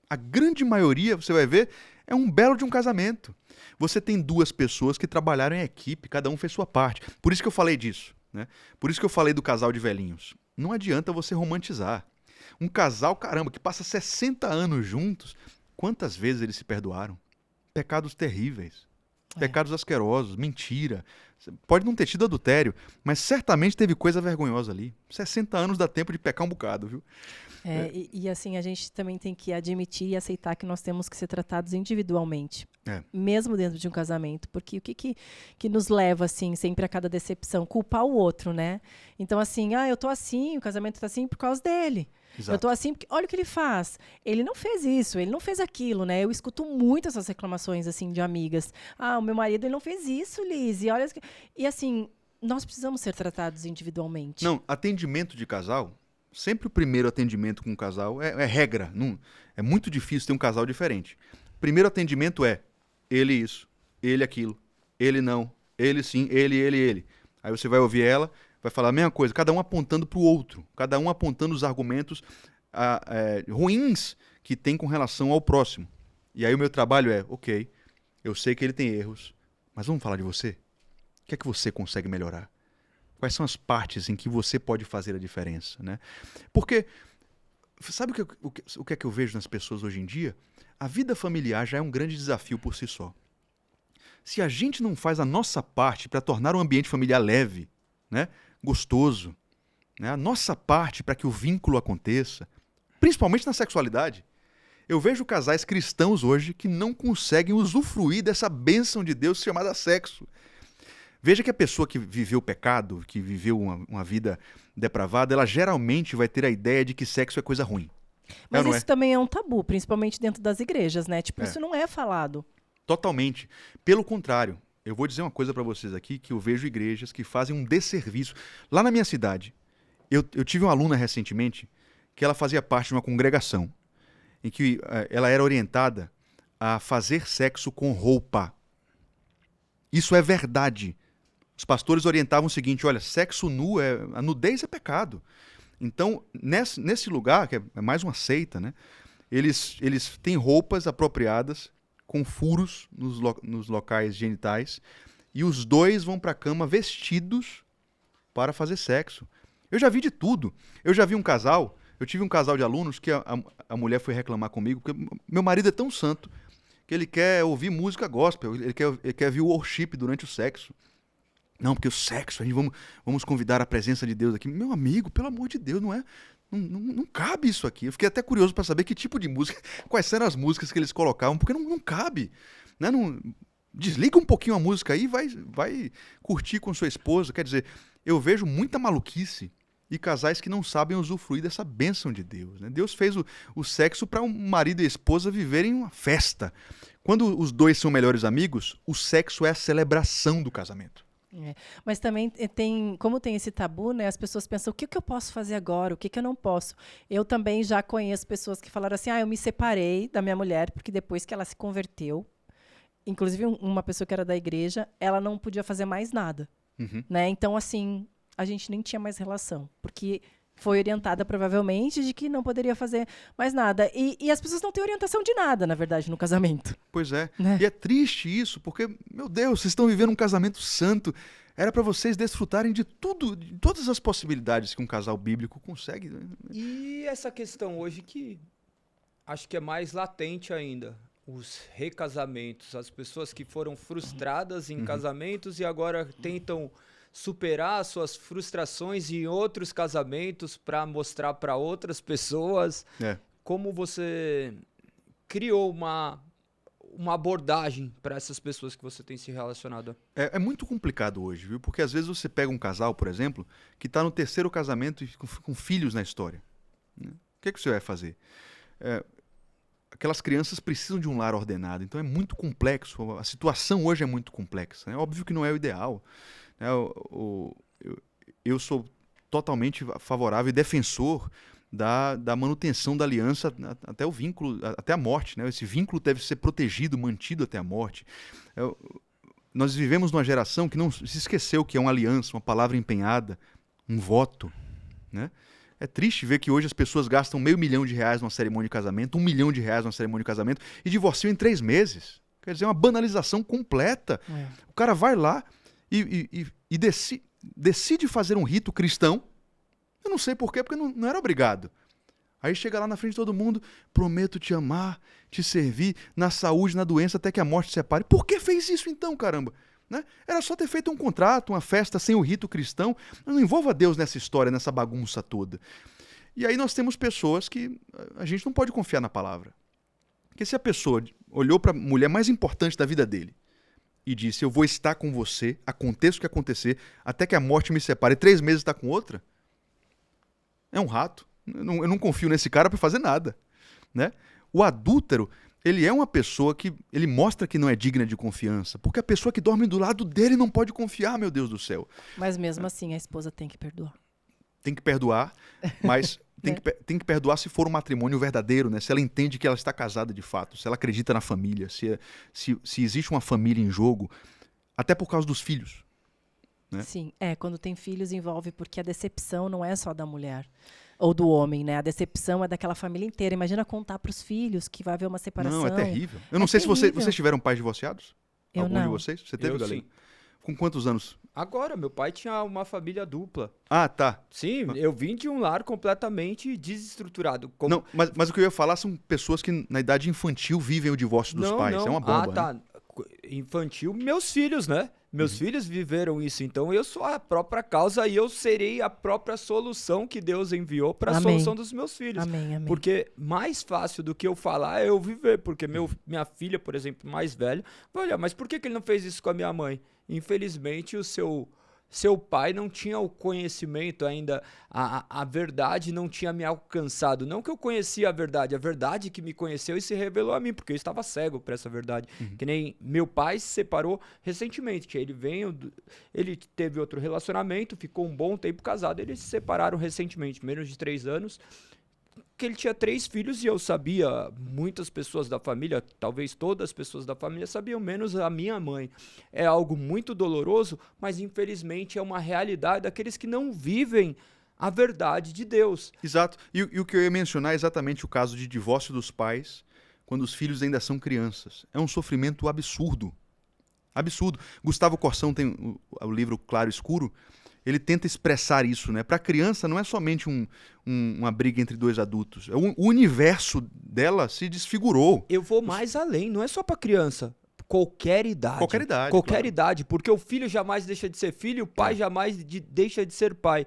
[SPEAKER 3] a grande maioria, você vai ver, é um belo de um casamento. Você tem duas pessoas que trabalharam em equipe, cada um fez sua parte. Por isso que eu falei disso, né? Por isso que eu falei do casal de velhinhos. Não adianta você romantizar. Um casal, caramba, que passa 60 anos juntos, quantas vezes eles se perdoaram? Pecados terríveis, pecados asquerosos, mentira. Pode não ter tido adultério, mas certamente teve coisa vergonhosa ali. 60 anos dá tempo de pecar um bocado, viu?
[SPEAKER 1] E assim, a gente também tem que admitir e aceitar que nós temos que ser tratados individualmente. Mesmo dentro de um casamento. Porque o que nos leva, assim, sempre a cada decepção? Culpar o outro, né? Então, assim, eu tô assim, o casamento tá assim por causa dele.
[SPEAKER 3] Exato.
[SPEAKER 1] Eu tô assim porque, olha o que ele faz. Ele não fez isso, ele não fez aquilo, né? Eu escuto muito essas reclamações, assim, de amigas. O meu marido, ele não fez isso, Liz. E olha... E, assim, nós precisamos ser tratados individualmente.
[SPEAKER 3] Não, atendimento de casal, sempre o primeiro atendimento com um casal é regra. Não, é muito difícil ter um casal diferente. Primeiro atendimento é ele isso, ele aquilo, ele não, ele sim, ele. Aí você vai ouvir ela, vai falar a mesma coisa, cada um apontando para o outro, cada um apontando os argumentos ruins que tem com relação ao próximo. E aí o meu trabalho é, ok, eu sei que ele tem erros, mas vamos falar de você? O que é que você consegue melhorar? Quais são as partes em que você pode fazer a diferença, né? Porque, sabe o que é que eu vejo nas pessoas hoje em dia? A vida familiar já é um grande desafio por si só. Se a gente não faz a nossa parte para tornar o ambiente familiar leve, né, gostoso, né, a nossa parte para que o vínculo aconteça, principalmente na sexualidade, eu vejo casais cristãos hoje que não conseguem usufruir dessa bênção de Deus chamada sexo. Veja que a pessoa que viveu o pecado, que viveu uma vida depravada, ela geralmente vai ter a ideia de que sexo é coisa ruim.
[SPEAKER 1] Mas
[SPEAKER 3] não
[SPEAKER 1] isso também é um tabu, principalmente dentro das igrejas, né? Tipo, isso não é falado.
[SPEAKER 3] Totalmente. Pelo contrário, eu vou dizer uma coisa para vocês aqui, que eu vejo igrejas que fazem um desserviço. Lá na minha cidade, eu tive uma aluna recentemente que ela fazia parte de uma congregação em que ela era orientada a fazer sexo com roupa. Isso é verdade. Os pastores orientavam o seguinte, olha, sexo nu, a nudez é pecado. Então, nesse lugar, que é mais uma seita, né, eles têm roupas apropriadas, com furos nos locais genitais, e os dois vão para a cama vestidos para fazer sexo. Eu já vi de tudo. Eu já vi eu tive um casal de alunos que a mulher foi reclamar comigo, porque meu marido é tão santo que ele quer ouvir música gospel, ele quer ouvir o worship durante o sexo. Não, porque o sexo, vamos convidar a presença de Deus aqui. Meu amigo, pelo amor de Deus, não cabe isso aqui. Eu fiquei até curioso para saber que tipo de música, quais eram as músicas que eles colocavam, porque não cabe. Né? Desliga um pouquinho a música aí e vai curtir com sua esposa. Quer dizer, eu vejo muita maluquice e casais que não sabem usufruir dessa bênção de Deus. Né? Deus fez o sexo para um marido e esposa viverem uma festa. Quando os dois são melhores amigos, o sexo é a celebração do casamento.
[SPEAKER 1] Mas também como tem esse tabu, né? As pessoas pensam, o que eu posso fazer agora? O que eu não posso? Eu também já conheço pessoas que falaram assim, eu me separei da minha mulher, porque depois que ela se converteu, inclusive uma pessoa que era da igreja, ela não podia fazer mais nada. Né? Então, assim, a gente nem tinha mais relação, porque foi orientada provavelmente de que não poderia fazer mais nada. E as pessoas não têm orientação de nada, na verdade, no casamento.
[SPEAKER 3] Pois é.
[SPEAKER 1] Né?
[SPEAKER 3] E é triste isso, porque, meu Deus, vocês estão vivendo um casamento santo. Era para vocês desfrutarem de tudo, de todas as possibilidades que um casal bíblico consegue.
[SPEAKER 2] E essa questão hoje que acho que é mais latente ainda. Os recasamentos, as pessoas que foram frustradas em casamentos e agora tentam superar suas frustrações em outros casamentos para mostrar para outras pessoas como você criou uma abordagem para essas pessoas que você tem se relacionado?
[SPEAKER 3] É muito complicado hoje, viu? Porque às vezes você pega um casal, por exemplo, que está no terceiro casamento e com filhos na história, né? O que você vai fazer? Aquelas crianças precisam de um lar ordenado, então é muito complexo. A situação hoje é muito complexa. É óbvio que não é o ideal, né? Eu sou totalmente favorável e defensor da manutenção da aliança até o vínculo, até a morte, né? Esse vínculo deve ser protegido, mantido até a morte. Nós vivemos numa geração que não se esqueceu que é uma aliança, uma palavra empenhada, um voto, né? É triste ver que hoje as pessoas gastam R$500 mil numa cerimônia de casamento, R$1 milhão numa cerimônia de casamento e divorciam em 3 meses. Quer dizer, é uma banalização completa. O cara vai lá e decide fazer um rito cristão. Eu não sei por quê, porque não era obrigado. Aí chega lá na frente de todo mundo, prometo te amar, te servir, na saúde, na doença, até que a morte te separe. Por que fez isso então, caramba? Né? Era só ter feito um contrato, uma festa sem o rito cristão. Não envolva Deus nessa história, nessa bagunça toda. E aí nós temos pessoas que a gente não pode confiar na palavra. Porque se a pessoa olhou para a mulher mais importante da vida dele e disse, eu vou estar com você, aconteça o que acontecer, até que a morte me separe, 3 meses está com outra, é um rato. Eu não confio nesse cara para fazer nada, né? O adúltero, ele é uma pessoa que ele mostra que não é digna de confiança, porque a pessoa que dorme do lado dele não pode confiar, meu Deus do céu.
[SPEAKER 1] Mas mesmo assim a esposa tem que perdoar.
[SPEAKER 3] Tem que perdoar, mas tem que perdoar se for um matrimônio verdadeiro, né? Se ela entende que ela está casada de fato, se ela acredita na família, se existe uma família em jogo, até por causa dos filhos. Né?
[SPEAKER 1] Sim, quando tem filhos envolve, porque a decepção não é só da mulher ou do homem, né? A decepção é daquela família inteira. Imagina contar para os filhos que vai haver uma separação.
[SPEAKER 3] Não, é terrível. Eu não sei se vocês tiveram pais divorciados?
[SPEAKER 1] Eu
[SPEAKER 3] Algum
[SPEAKER 1] não.
[SPEAKER 3] de vocês? Você teve, Galeno?
[SPEAKER 2] Sim.
[SPEAKER 3] Com quantos anos?
[SPEAKER 2] Agora, meu pai tinha uma família dupla.
[SPEAKER 3] Ah, tá.
[SPEAKER 2] Sim, eu vim de um lar completamente desestruturado.
[SPEAKER 3] Não, mas o que eu ia falar são pessoas que na idade infantil vivem o divórcio dos pais. É uma bomba,
[SPEAKER 2] tá.
[SPEAKER 3] né?
[SPEAKER 2] Infantil, meus filhos, né? Meus filhos viveram isso, então eu sou a própria causa e eu serei a própria solução que Deus enviou para a solução dos meus filhos.
[SPEAKER 1] Amém, amém.
[SPEAKER 2] Porque mais fácil do que eu falar é eu viver, porque minha filha, por exemplo, mais velha, vai olhar, mas por que ele não fez isso com a minha mãe? Infelizmente, o seu pai não tinha o conhecimento ainda, a verdade não tinha me alcançado. Não que eu conhecia a verdade que me conheceu e se revelou a mim, porque eu estava cego para essa verdade. Que nem meu pai se separou recentemente. Ele teve outro relacionamento, ficou um bom tempo casado, eles se separaram recentemente, menos de 3 anos. Que ele tinha 3 filhos e eu sabia, muitas pessoas da família, talvez todas as pessoas da família sabiam, menos a minha mãe. É algo muito doloroso, mas infelizmente é uma realidade daqueles que não vivem a verdade de Deus.
[SPEAKER 3] Exato. E o que eu ia mencionar é exatamente o caso de divórcio dos pais quando os filhos ainda são crianças. É um sofrimento absurdo. Absurdo. Gustavo Corsão tem o livro Claro e Escuro. Ele tenta expressar isso, né? Para a criança não é somente uma briga entre 2 adultos. O universo dela se desfigurou.
[SPEAKER 2] Eu vou mais além, não é só para criança. Qualquer idade. Qualquer idade, porque o filho jamais deixa de ser filho, o pai jamais deixa de ser pai.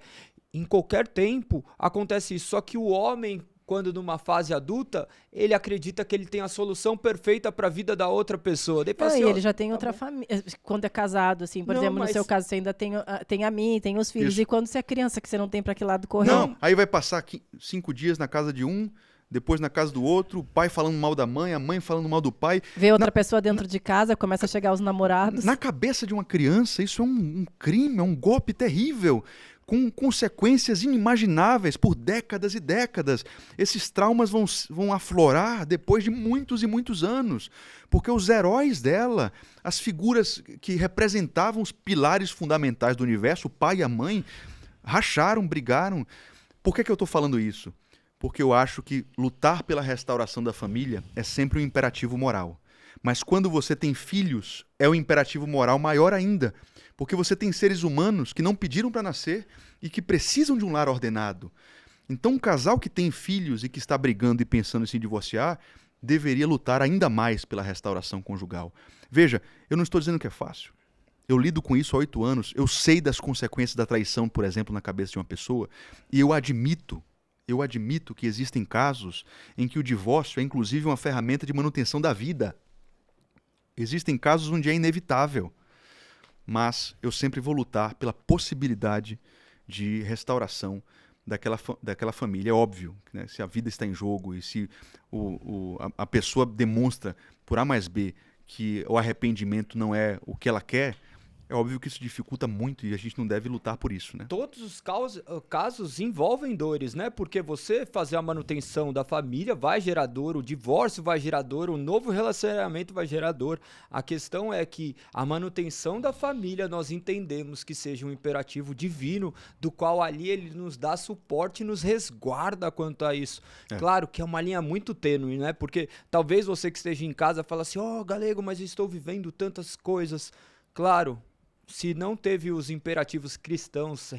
[SPEAKER 2] Em qualquer tempo acontece isso. Só que o homem, quando numa fase adulta, ele acredita que ele tem a solução perfeita para a vida da outra pessoa. Daí
[SPEAKER 1] e ele já tem outra família. Quando é casado, assim, por exemplo, no seu caso, você ainda tem a mim, tem os filhos. Isso. E quando você é criança, que você não tem para que lado correr?
[SPEAKER 3] Não, aí vai passar 5 dias na casa de um, depois na casa do outro, o pai falando mal da mãe, a mãe falando mal do pai.
[SPEAKER 1] Vê outra pessoa dentro de casa, começa a chegar os namorados.
[SPEAKER 3] Na cabeça de uma criança, isso é um crime, é um golpe terrível, com consequências inimagináveis por décadas e décadas. Esses traumas vão aflorar depois de muitos e muitos anos, porque os heróis dela, as figuras que representavam os pilares fundamentais do universo, o pai e a mãe, racharam, brigaram. Por que eu estou falando isso? Porque eu acho que lutar pela restauração da família é sempre um imperativo moral. Mas quando você tem filhos, é um imperativo moral maior ainda, porque você tem seres humanos que não pediram para nascer e que precisam de um lar ordenado. Então, um casal que tem filhos e que está brigando e pensando em se divorciar, deveria lutar ainda mais pela restauração conjugal. Veja, eu não estou dizendo que é fácil. Eu lido com isso há 8 anos, eu sei das consequências da traição, por exemplo, na cabeça de uma pessoa, e eu admito que existem casos em que o divórcio é inclusive uma ferramenta de manutenção da vida. Existem casos onde é inevitável, mas eu sempre vou lutar pela possibilidade de restauração daquela família. É óbvio, né? Se a vida está em jogo e se a pessoa demonstra por A mais B que o arrependimento não é o que ela quer, é óbvio que isso dificulta muito e a gente não deve lutar por isso, né?
[SPEAKER 2] Todos os casos envolvem dores, né? Porque você fazer a manutenção da família vai gerar dor, o divórcio vai gerar dor, o novo relacionamento vai gerar dor. A questão é que a manutenção da família nós entendemos que seja um imperativo divino, do qual ali ele nos dá suporte e nos resguarda quanto a isso. Claro que é uma linha muito tênue, né? Porque talvez você que esteja em casa fale assim, Galego, mas eu estou vivendo tantas coisas. Claro, se não teve os imperativos cristãos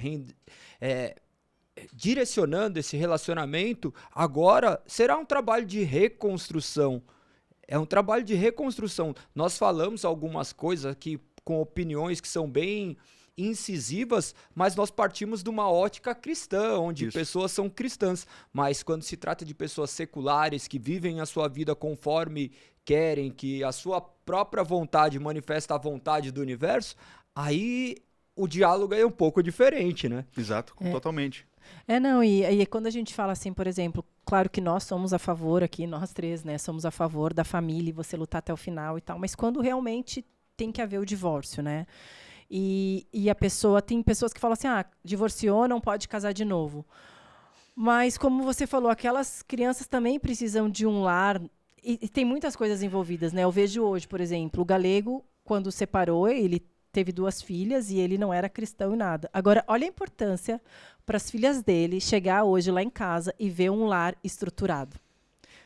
[SPEAKER 2] direcionando esse relacionamento, agora será um trabalho de reconstrução. É um trabalho de reconstrução. Nós falamos algumas coisas aqui com opiniões que são bem incisivas, mas nós partimos de uma ótica cristã, onde pessoas são cristãs. Mas quando se trata de pessoas seculares que vivem a sua vida conforme querem, que a sua própria vontade manifesta a vontade do universo, aí o diálogo é um pouco diferente, né?
[SPEAKER 3] Exato, totalmente.
[SPEAKER 1] Não, e quando a gente fala assim, por exemplo, claro que nós somos a favor aqui, nós três, né, somos a favor da família e você lutar até o final e tal, mas quando realmente tem que haver o divórcio, né? E tem pessoas que falam assim, divorciou, não pode casar de novo. Mas, como você falou, aquelas crianças também precisam de um lar, e tem muitas coisas envolvidas, né? Eu vejo hoje, por exemplo, o Galego, quando separou, ele teve 2 filhas e ele não era cristão e nada. Agora, olha a importância para as filhas dele chegar hoje lá em casa e ver um lar estruturado,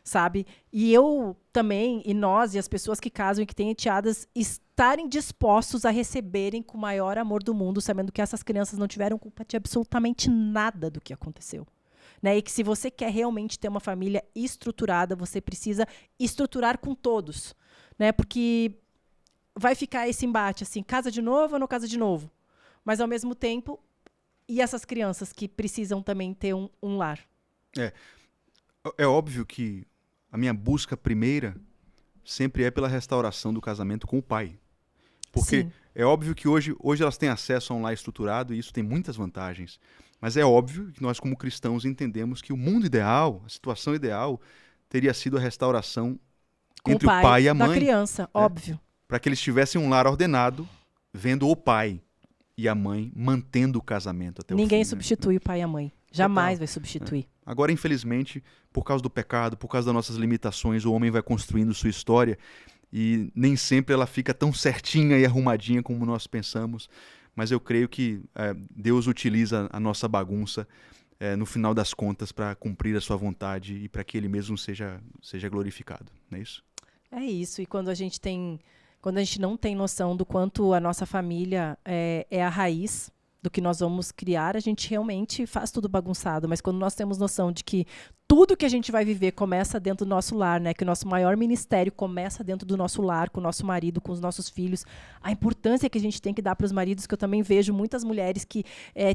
[SPEAKER 1] sabe? E eu também, e nós, e as pessoas que casam e que têm enteadas, estarem dispostos a receberem com o maior amor do mundo, sabendo que essas crianças não tiveram culpa de absolutamente nada do que aconteceu. Né? E que se você quer realmente ter uma família estruturada, você precisa estruturar com todos. Né? Porque vai ficar esse embate, assim, casa de novo ou não casa de novo? Mas, ao mesmo tempo, e essas crianças que precisam também ter um lar?
[SPEAKER 3] É óbvio que a minha busca primeira sempre é pela restauração do casamento com o pai. Porque
[SPEAKER 1] Sim.
[SPEAKER 3] é óbvio que hoje elas têm acesso a um lar estruturado e isso tem muitas vantagens. Mas é óbvio que nós, como cristãos, entendemos que o mundo ideal, a situação ideal, teria sido a restauração
[SPEAKER 1] com
[SPEAKER 3] entre o pai e a
[SPEAKER 1] da
[SPEAKER 3] mãe.
[SPEAKER 1] Criança, óbvio.
[SPEAKER 3] Para que eles tivessem um lar ordenado, vendo o pai e a mãe mantendo o casamento até
[SPEAKER 1] Ninguém
[SPEAKER 3] o fim.
[SPEAKER 1] substitui o pai e a mãe. Jamais vai substituir.
[SPEAKER 3] Agora, infelizmente, por causa do pecado, por causa das nossas limitações, o homem vai construindo sua história e nem sempre ela fica tão certinha e arrumadinha como nós pensamos. Mas eu creio que Deus utiliza a nossa bagunça, no final das contas, para cumprir a sua vontade e para que Ele mesmo seja glorificado. Não é isso?
[SPEAKER 1] É isso. E quando a gente não tem noção do quanto a nossa família é a raiz do que nós vamos criar, a gente realmente faz tudo bagunçado. Mas quando nós temos noção de que tudo que a gente vai viver começa dentro do nosso lar, né? Que o nosso maior ministério começa dentro do nosso lar, com o nosso marido, com os nossos filhos. A importância que a gente tem que dar para os maridos, que eu também vejo muitas mulheres que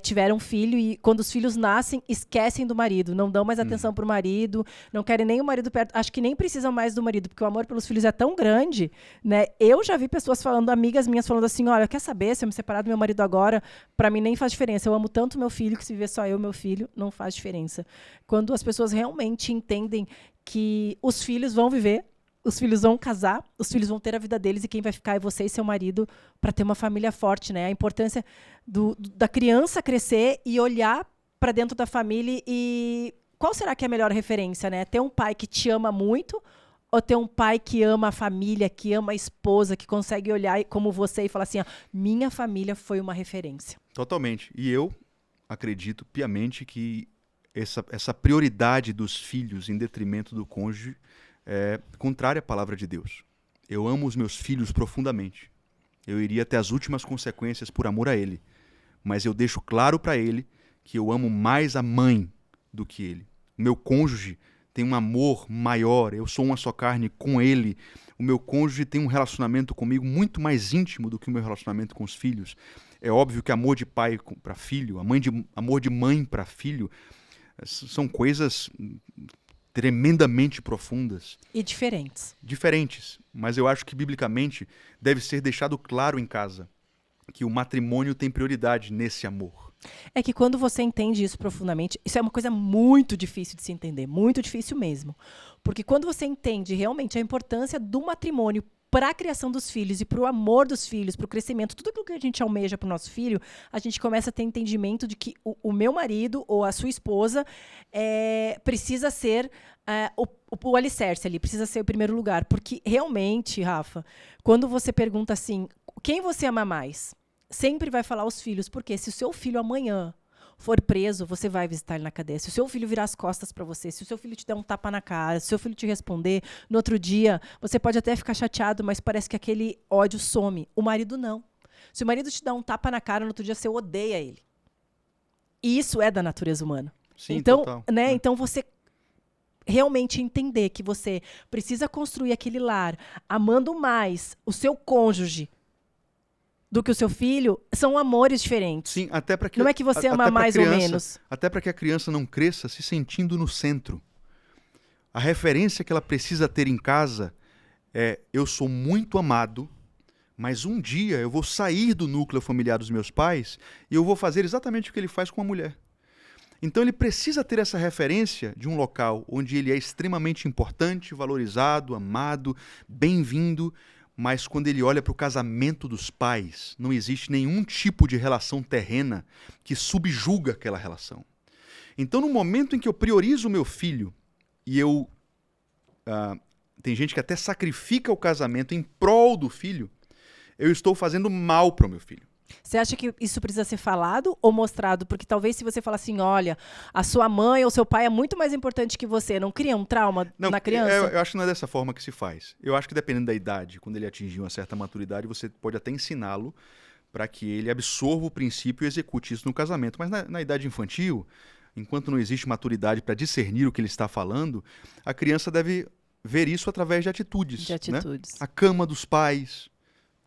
[SPEAKER 1] tiveram filho e quando os filhos nascem, esquecem do marido, não dão mais atenção para o marido, não querem nem o marido perto, acho que nem precisam mais do marido, porque o amor pelos filhos é tão grande, né? Eu já vi pessoas falando, amigas minhas falando assim, olha, quer saber, se eu me separar do meu marido agora, para mim nem faz diferença, eu amo tanto meu filho que se viver só eu e meu filho, não faz diferença. Quando as pessoas realmente entendem que os filhos vão viver, os filhos vão casar, os filhos vão ter a vida deles e quem vai ficar é você e seu marido para ter uma família forte, né? A importância da criança crescer e olhar para dentro da família e qual será que é a melhor referência, né? Ter um pai que te ama muito ou ter um pai que ama a família, que ama a esposa, que consegue olhar como você e falar assim, minha família foi uma referência.
[SPEAKER 3] Totalmente. E eu acredito piamente que essa prioridade dos filhos em detrimento do cônjuge é contrária à palavra de Deus. Eu amo os meus filhos profundamente. Eu iria até as últimas consequências por amor a ele. Mas eu deixo claro para ele que eu amo mais a mãe do que ele. O meu cônjuge tem um amor maior, eu sou uma só carne com ele. O meu cônjuge tem um relacionamento comigo muito mais íntimo do que o meu relacionamento com os filhos. É óbvio que amor de pai para filho, amor de mãe para filho, são coisas tremendamente profundas.
[SPEAKER 1] E diferentes.
[SPEAKER 3] Diferentes, mas eu acho que biblicamente deve ser deixado claro em casa que o matrimônio tem prioridade nesse amor.
[SPEAKER 1] É que quando você entende isso profundamente, isso é uma coisa muito difícil de se entender, muito difícil mesmo. Porque quando você entende realmente a importância do matrimônio para a criação dos filhos e para o amor dos filhos, para o crescimento, tudo aquilo que a gente almeja para o nosso filho, a gente começa a ter entendimento de que o meu marido ou a sua esposa precisa ser o alicerce ali, precisa ser o primeiro lugar. Porque realmente, Rafa, quando você pergunta assim, quem você ama mais? Sempre vai falar os filhos, porque se o seu filho amanhã for preso, você vai visitar ele na cadeia. Se o seu filho virar as costas para você, se o seu filho te der um tapa na cara, se o seu filho te responder, no outro dia, você pode até ficar chateado, mas parece que aquele ódio some. O marido não. Se o marido te dá um tapa na cara, no outro dia você odeia ele. E isso é da natureza humana.
[SPEAKER 3] Sim,
[SPEAKER 1] então,
[SPEAKER 3] total.
[SPEAKER 1] né, então você realmente entender que você precisa construir aquele lar amando mais o seu cônjuge do que o seu filho, são amores diferentes.
[SPEAKER 3] Sim, até para que
[SPEAKER 1] não é que você ama mais ou menos.
[SPEAKER 3] Até para que a criança não cresça se sentindo no centro. A referência que ela precisa ter em casa é: eu sou muito amado, mas um dia eu vou sair do núcleo familiar dos meus pais e eu vou fazer exatamente o que ele faz com a mulher. Então ele precisa ter essa referência de um local onde ele é extremamente importante, valorizado, amado, bem-vindo. Mas quando ele olha para o casamento dos pais, não existe nenhum tipo de relação terrena que subjuga aquela relação. Então, no momento em que eu priorizo o meu filho, e tem gente que até sacrifica o casamento em prol do filho, eu estou fazendo mal para o meu filho.
[SPEAKER 1] Você acha que isso precisa ser falado ou mostrado? Porque talvez se você falar assim, olha, a sua mãe ou seu pai é muito mais importante que você, não cria um trauma na criança?
[SPEAKER 3] Eu acho que não é dessa forma que se faz. Eu acho que dependendo da idade, quando ele atingir uma certa maturidade, você pode até ensiná-lo para que ele absorva o princípio e execute isso no casamento. Mas na idade infantil, enquanto não existe maturidade para discernir o que ele está falando, a criança deve ver isso através de atitudes. Né? A cama dos pais.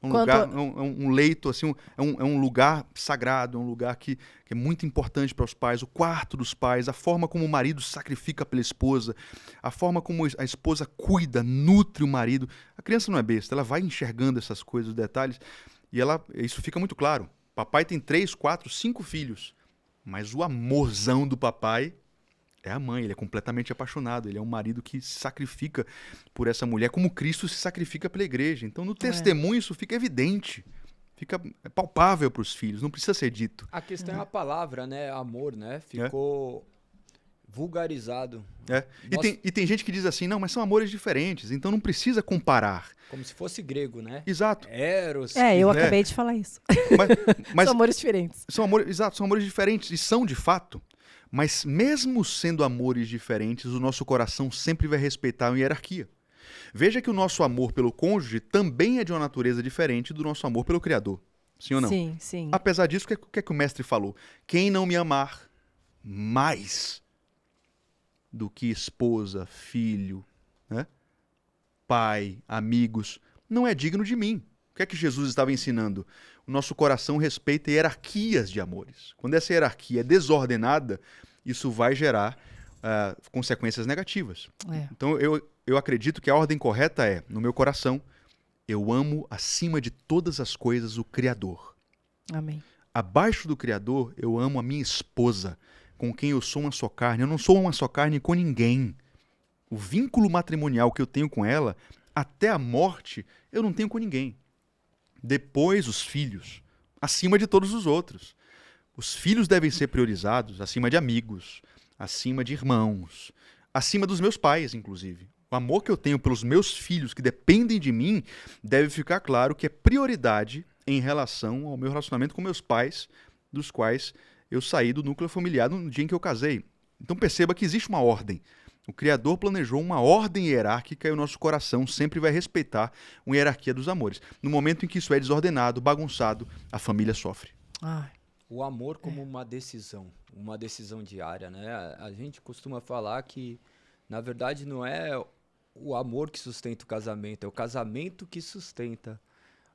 [SPEAKER 3] Um leito, assim, é um lugar sagrado, é um lugar que é muito importante para os pais, o quarto dos pais, a forma como o marido sacrifica pela esposa, a forma como a esposa cuida, nutre o marido. A criança não é besta, ela vai enxergando essas coisas, os detalhes, e isso fica muito claro. Papai tem 3, 4, 5 filhos, mas o amorzão do papai é a mãe, ele é completamente apaixonado, ele é um marido que se sacrifica por essa mulher, como Cristo se sacrifica pela igreja. Então, no testemunho, isso fica evidente, fica palpável para os filhos, não precisa ser dito.
[SPEAKER 2] A questão é a palavra, né? Amor, né? Ficou vulgarizado.
[SPEAKER 3] E tem gente que diz assim, não, mas são amores diferentes, então não precisa comparar.
[SPEAKER 2] Como se fosse grego, né?
[SPEAKER 3] Exato.
[SPEAKER 2] Eros.
[SPEAKER 1] Eu acabei de falar isso.
[SPEAKER 3] Mas
[SPEAKER 1] são amores diferentes.
[SPEAKER 3] Exato, são amores diferentes, e são de fato. Mas mesmo sendo amores diferentes, o nosso coração sempre vai respeitar a hierarquia. Veja que o nosso amor pelo cônjuge também é de uma natureza diferente do nosso amor pelo Criador. Sim ou não?
[SPEAKER 1] Sim, sim.
[SPEAKER 3] Apesar disso, o que é que o mestre falou? Quem não me amar mais do que esposa, filho, né? Pai, amigos, não é digno de mim. O que é que Jesus estava ensinando? O nosso coração respeita hierarquias de amores. Quando essa hierarquia é desordenada, isso vai gerar consequências negativas. Então, eu acredito que a ordem correta é, no meu coração, eu amo acima de todas as coisas o Criador.
[SPEAKER 1] Amém.
[SPEAKER 3] Abaixo do Criador, eu amo a minha esposa, com quem eu sou uma só carne. Eu não sou uma só carne com ninguém. O vínculo matrimonial que eu tenho com ela, até a morte, eu não tenho com ninguém. Depois, os filhos, acima de todos os outros. Os filhos devem ser priorizados acima de amigos, acima de irmãos, acima dos meus pais, inclusive. O amor que eu tenho pelos meus filhos, que dependem de mim, deve ficar claro que é prioridade em relação ao meu relacionamento com meus pais, dos quais eu saí do núcleo familiar no dia em que eu casei. Então perceba que existe uma ordem. O Criador planejou uma ordem hierárquica e o nosso coração sempre vai respeitar uma hierarquia dos amores. No momento em que isso é desordenado, bagunçado, a família sofre.
[SPEAKER 2] O amor como uma decisão diária, né? A gente costuma falar que, na verdade, não é o amor que sustenta o casamento, é o casamento que sustenta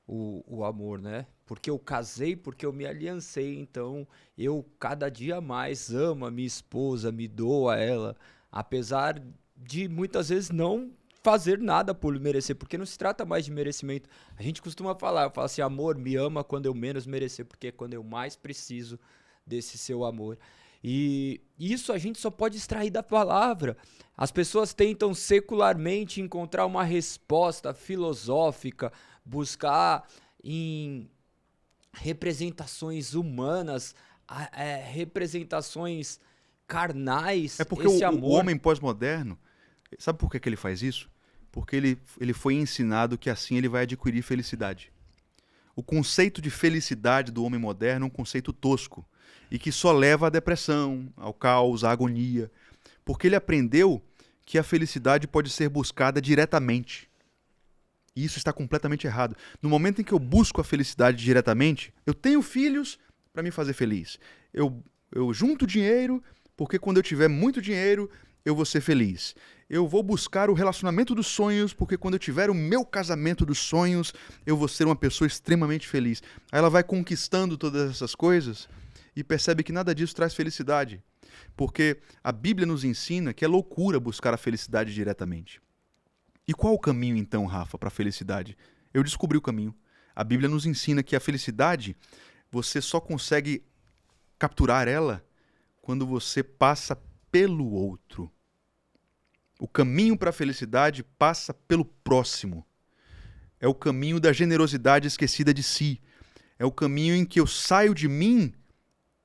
[SPEAKER 2] o amor, né? Porque eu casei, porque eu me aliancei, então eu cada dia mais amo a minha esposa, me dou a ela. Apesar de muitas vezes não fazer nada por merecer, porque não se trata mais de merecimento. A gente costuma falar, eu falo assim, amor, me ama quando eu menos merecer, porque é quando eu mais preciso desse seu amor. E isso a gente só pode extrair da palavra. As pessoas tentam secularmente encontrar uma resposta filosófica, buscar em representações humanas, representações carnais,
[SPEAKER 3] É porque
[SPEAKER 2] esse
[SPEAKER 3] o
[SPEAKER 2] amor.
[SPEAKER 3] homem pós-moderno, sabe por que ele faz isso? Porque ele foi ensinado que assim ele vai adquirir felicidade. O conceito de felicidade do homem moderno é um conceito tosco e que só leva à depressão, ao caos, à agonia, porque ele aprendeu que a felicidade pode ser buscada diretamente. E isso está completamente errado. No momento em que eu busco a felicidade diretamente, eu tenho filhos para me fazer feliz. Eu junto dinheiro, porque quando eu tiver muito dinheiro, eu vou ser feliz. Eu vou buscar o relacionamento dos sonhos, porque quando eu tiver o meu casamento dos sonhos, eu vou ser uma pessoa extremamente feliz. Aí ela vai conquistando todas essas coisas e percebe que nada disso traz felicidade. Porque a Bíblia nos ensina que é loucura buscar a felicidade diretamente. E qual o caminho, então, Rafa, para a felicidade? Eu descobri o caminho. A Bíblia nos ensina que a felicidade, você só consegue capturar ela quando você passa pelo outro. O caminho para a felicidade passa pelo próximo. É o caminho da generosidade esquecida de si. É o caminho em que eu saio de mim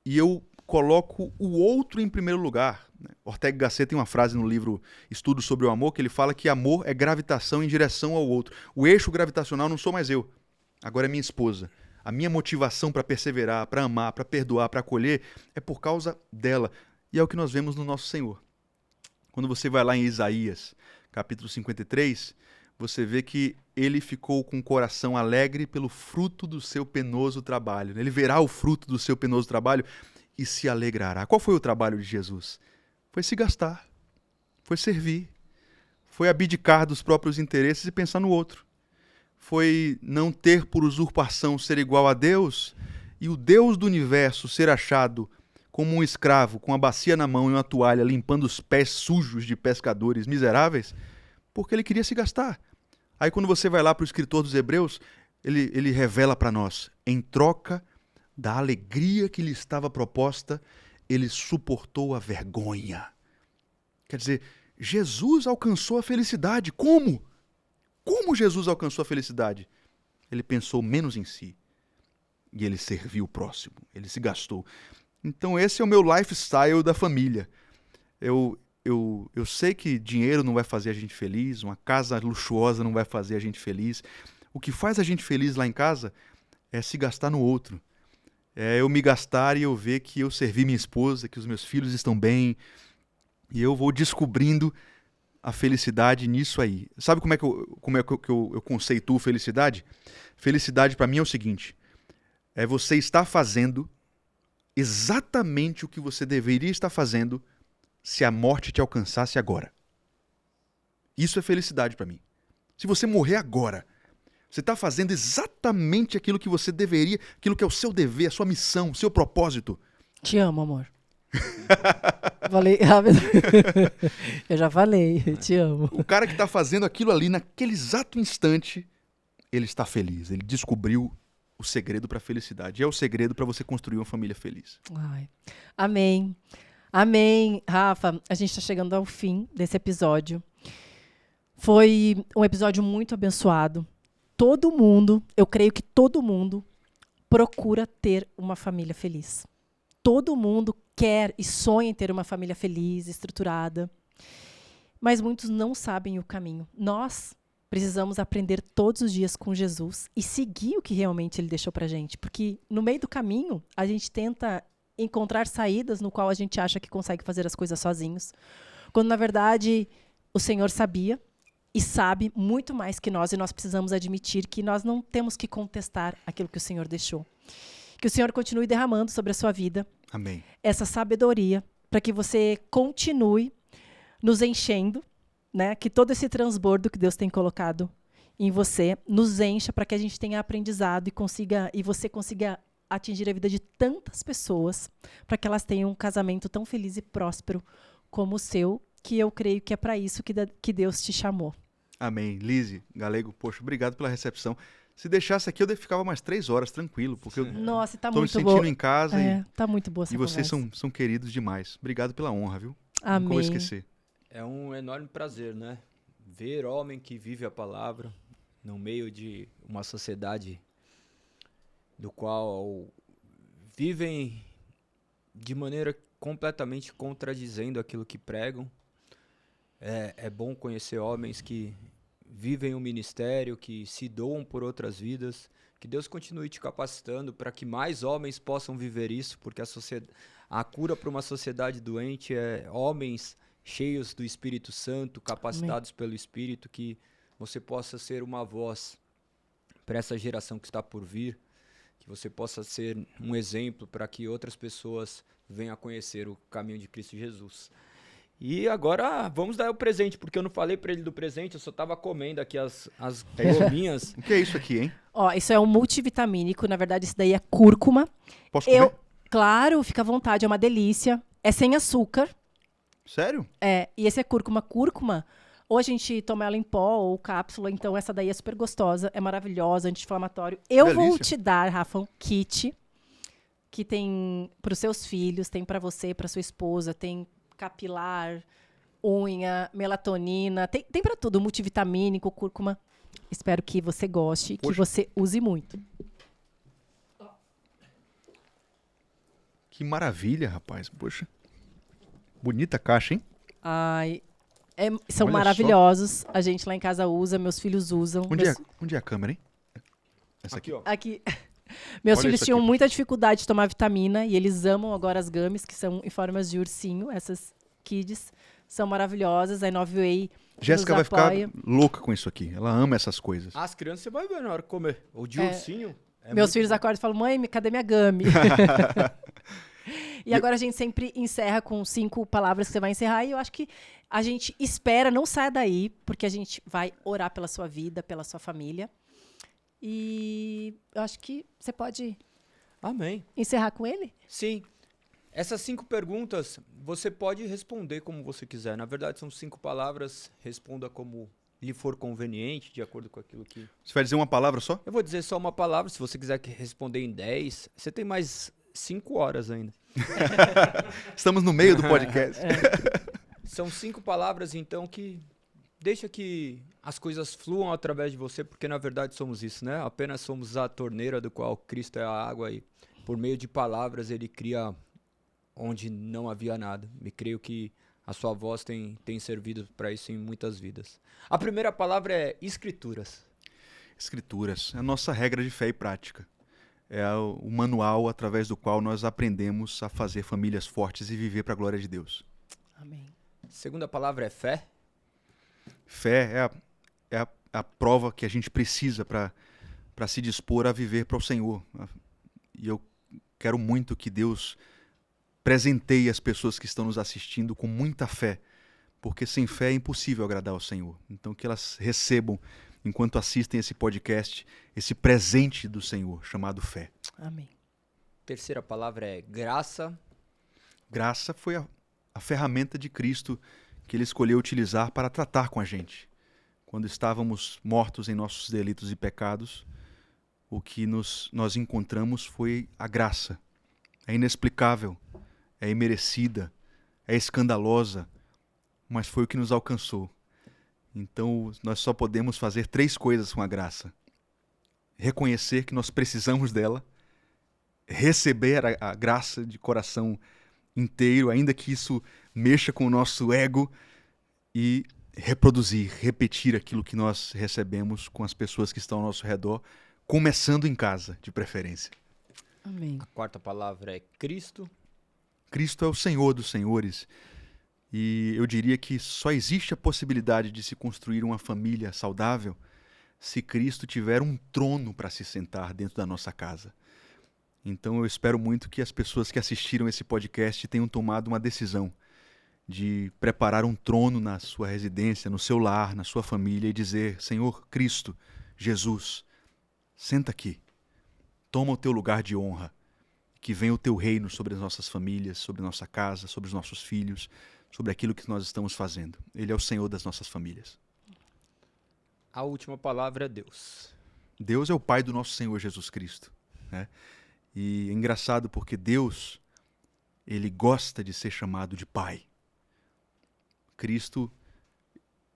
[SPEAKER 3] e eu coloco o outro em primeiro lugar. Ortega Gasset tem uma frase no livro Estudos sobre o Amor que ele fala que amor é gravitação em direção ao outro. O eixo gravitacional não sou mais eu, agora é minha esposa. A minha motivação para perseverar, para amar, para perdoar, para acolher é por causa dela. E é o que nós vemos no nosso Senhor. Quando você vai lá em Isaías, capítulo 53, você vê que ele ficou com o coração alegre pelo fruto do seu penoso trabalho. Ele verá o fruto do seu penoso trabalho e se alegrará. Qual foi o trabalho de Jesus? Foi se gastar, foi servir, foi abdicar dos próprios interesses e pensar no outro. Foi não ter por usurpação ser igual a Deus e o Deus do universo ser achado como um escravo com a bacia na mão e uma toalha limpando os pés sujos de pescadores miseráveis, porque ele queria se gastar. Aí quando você vai lá para o escritor dos Hebreus, ele revela para nós, em troca da alegria que lhe estava proposta, ele suportou a vergonha. Quer dizer, Jesus alcançou a felicidade. Como? Como Jesus alcançou a felicidade? Ele pensou menos em si e ele serviu o próximo, ele se gastou. Então esse é o meu lifestyle da família. Eu sei que dinheiro não vai fazer a gente feliz, uma casa luxuosa não vai fazer a gente feliz. O que faz a gente feliz lá em casa é se gastar no outro. É eu me gastar e eu ver que eu servi minha esposa, que os meus filhos estão bem. E eu vou descobrindo a felicidade nisso aí. Sabe como é que eu conceituo felicidade? Felicidade para mim é o seguinte, é você estar fazendo exatamente o que você deveria estar fazendo se a morte te alcançasse agora. Isso é felicidade para mim. Se você morrer agora, você está fazendo exatamente aquilo que você deveria, aquilo que é o seu dever, a sua missão, o seu propósito.
[SPEAKER 1] Te amo, amor. Falei rápido. Eu já falei, eu te amo.
[SPEAKER 3] O cara que está fazendo aquilo ali naquele exato instante, ele está feliz. Ele descobriu o segredo para a felicidade. E é o segredo para você construir uma família feliz.
[SPEAKER 1] Ai. Amém. Amém. Rafa, a gente está chegando ao fim desse episódio. Foi um episódio muito abençoado. Todo mundo, eu creio que todo mundo procura ter uma família feliz. Todo mundo quer e sonha em ter uma família feliz, estruturada. Mas muitos não sabem o caminho. Nós precisamos aprender todos os dias com Jesus e seguir o que realmente ele deixou pra gente. Porque no meio do caminho, a gente tenta encontrar saídas no qual a gente acha que consegue fazer as coisas sozinhos. Quando, na verdade, o Senhor sabia e sabe muito mais que nós. E nós precisamos admitir que nós não temos que contestar aquilo que o Senhor deixou. Que o Senhor continue derramando sobre a sua vida
[SPEAKER 3] Amém.
[SPEAKER 1] essa sabedoria para que você continue nos enchendo, né? Que todo esse transbordo que Deus tem colocado em você nos encha para que a gente tenha aprendizado e você consiga atingir a vida de tantas pessoas para que elas tenham um casamento tão feliz e próspero como o seu, que eu creio que é para isso que Deus te chamou.
[SPEAKER 3] Amém. Lise, Galego, poxa, obrigado pela recepção. Se deixasse aqui, eu ficava mais 3 horas tranquilo, porque eu
[SPEAKER 1] Nossa, tá
[SPEAKER 3] tô me
[SPEAKER 1] muito
[SPEAKER 3] sentindo
[SPEAKER 1] boa.
[SPEAKER 3] em casa
[SPEAKER 1] Tá muito boa essa
[SPEAKER 3] e vocês
[SPEAKER 1] conversa.
[SPEAKER 3] são queridos demais. Obrigado pela honra, viu? Nunca vou
[SPEAKER 1] Amém.
[SPEAKER 3] esquecer.
[SPEAKER 2] É um enorme prazer, né? Ver homem que vive a palavra no meio de uma sociedade do qual vivem de maneira completamente contradizendo aquilo que pregam. É bom conhecer homens que vivem o ministério, que se doam por outras vidas. Que Deus continue te capacitando para que mais homens possam viver isso, porque a cura para uma sociedade doente é homens cheios do Espírito Santo, capacitados pelo Espírito, que você possa ser uma voz para essa geração que está por vir, que você possa ser um exemplo para que outras pessoas venham a conhecer o caminho de Cristo Jesus. E agora vamos dar o presente, porque eu não falei para ele do presente, eu só estava comendo aqui as gominhas.
[SPEAKER 3] O que é isso aqui, hein?
[SPEAKER 1] Ó, isso é um multivitamínico, na verdade isso daí é cúrcuma.
[SPEAKER 3] Posso comer?
[SPEAKER 1] Claro, fica à vontade, é uma delícia. É sem açúcar.
[SPEAKER 3] Sério?
[SPEAKER 1] E esse é cúrcuma. Cúrcuma, ou a gente toma ela em pó ou cápsula, então essa daí é super gostosa, é maravilhosa, anti-inflamatório. Eu vou
[SPEAKER 3] Delícia.
[SPEAKER 1] te dar, Rafa, um kit que tem para os seus filhos, tem para você, para sua esposa, tem capilar, unha, melatonina, tem para tudo, multivitamínico, cúrcuma. Espero que você goste e que
[SPEAKER 3] Poxa.
[SPEAKER 1] você use muito.
[SPEAKER 3] Que maravilha, rapaz. Poxa. Bonita caixa, hein?
[SPEAKER 1] Ai, são
[SPEAKER 3] Olha
[SPEAKER 1] maravilhosos. A gente lá em casa usa, meus filhos usam.
[SPEAKER 3] Onde é a câmera, hein? Essa
[SPEAKER 2] Aqui,
[SPEAKER 3] aqui.
[SPEAKER 2] ó.
[SPEAKER 1] Aqui. Meus
[SPEAKER 3] Olha
[SPEAKER 1] filhos
[SPEAKER 3] isso
[SPEAKER 1] tinham
[SPEAKER 3] aqui.
[SPEAKER 1] muita dificuldade de tomar vitamina e eles amam agora as gummies, que são em formas de ursinho. Essas kids são maravilhosas. A Inove Way
[SPEAKER 3] Jéssica
[SPEAKER 1] nos
[SPEAKER 3] vai
[SPEAKER 1] apoia.
[SPEAKER 3] ficar louca com isso aqui. Ela ama essas coisas.
[SPEAKER 2] As crianças você vai ver na hora de comer. O de ursinho.
[SPEAKER 1] Meus filhos acordam e falam, mãe, cadê minha gummy? E agora a gente sempre encerra com 5 palavras que você vai encerrar. E eu acho que a gente espera, não saia daí, porque a gente vai orar pela sua vida, pela sua família. E eu acho que você pode
[SPEAKER 2] Amém.
[SPEAKER 1] encerrar com ele?
[SPEAKER 2] Sim. Essas 5 perguntas, você pode responder como você quiser. Na verdade, são 5 palavras. Responda como lhe for conveniente, de acordo com aquilo que...
[SPEAKER 3] Você vai dizer uma palavra só?
[SPEAKER 2] Eu vou dizer só uma palavra. Se você quiser responder em 10, você tem mais 5 horas ainda.
[SPEAKER 3] Estamos no meio do podcast.
[SPEAKER 2] São 5 palavras, então, que deixa que as coisas fluam através de você, porque na verdade somos isso, né? Apenas somos a torneira do qual Cristo é a água e por meio de palavras ele cria onde não havia nada. E creio que a sua voz tem servido para isso em muitas vidas. A primeira palavra é escrituras.
[SPEAKER 3] Escrituras. É a nossa regra de fé e prática. É o manual através do qual nós aprendemos a fazer famílias fortes e viver para a glória de Deus.
[SPEAKER 1] Amém.
[SPEAKER 2] Segunda palavra é fé.
[SPEAKER 3] Fé é a prova que a gente precisa para se dispor a viver para o Senhor. E eu quero muito que Deus presenteie as pessoas que estão nos assistindo com muita fé, porque sem fé é impossível agradar ao Senhor. Então que elas recebam, enquanto assistem esse podcast, esse presente do Senhor, chamado fé.
[SPEAKER 1] Amém.
[SPEAKER 2] Terceira palavra é graça.
[SPEAKER 3] Graça foi a ferramenta de Cristo que ele escolheu utilizar para tratar com a gente. Quando estávamos mortos em nossos delitos e pecados, o que nós encontramos foi a graça. É inexplicável, é imerecida, é escandalosa, mas foi o que nos alcançou. Então, nós só podemos fazer 3 coisas com a graça. Reconhecer que nós precisamos dela, receber a graça de coração inteiro, ainda que isso mexa com o nosso ego, e reproduzir, repetir aquilo que nós recebemos com as pessoas que estão ao nosso redor, começando em casa, de preferência.
[SPEAKER 1] Amém.
[SPEAKER 2] A quarta palavra é Cristo.
[SPEAKER 3] Cristo é o Senhor dos senhores. E eu diria que só existe a possibilidade de se construir uma família saudável se Cristo tiver um trono para se sentar dentro da nossa casa. Então eu espero muito que as pessoas que assistiram esse podcast tenham tomado uma decisão de preparar um trono na sua residência, no seu lar, na sua família e dizer: Senhor Cristo, Jesus, senta aqui, toma o teu lugar de honra. que venha o teu reino sobre as nossas famílias, sobre nossa casa, sobre os nossos filhos, sobre aquilo que nós estamos fazendo. Ele é o Senhor das nossas famílias.
[SPEAKER 2] A última palavra é Deus.
[SPEAKER 3] Deus é o Pai do nosso Senhor Jesus Cristo, né? E é engraçado porque Deus, ele gosta de ser chamado de Pai. Cristo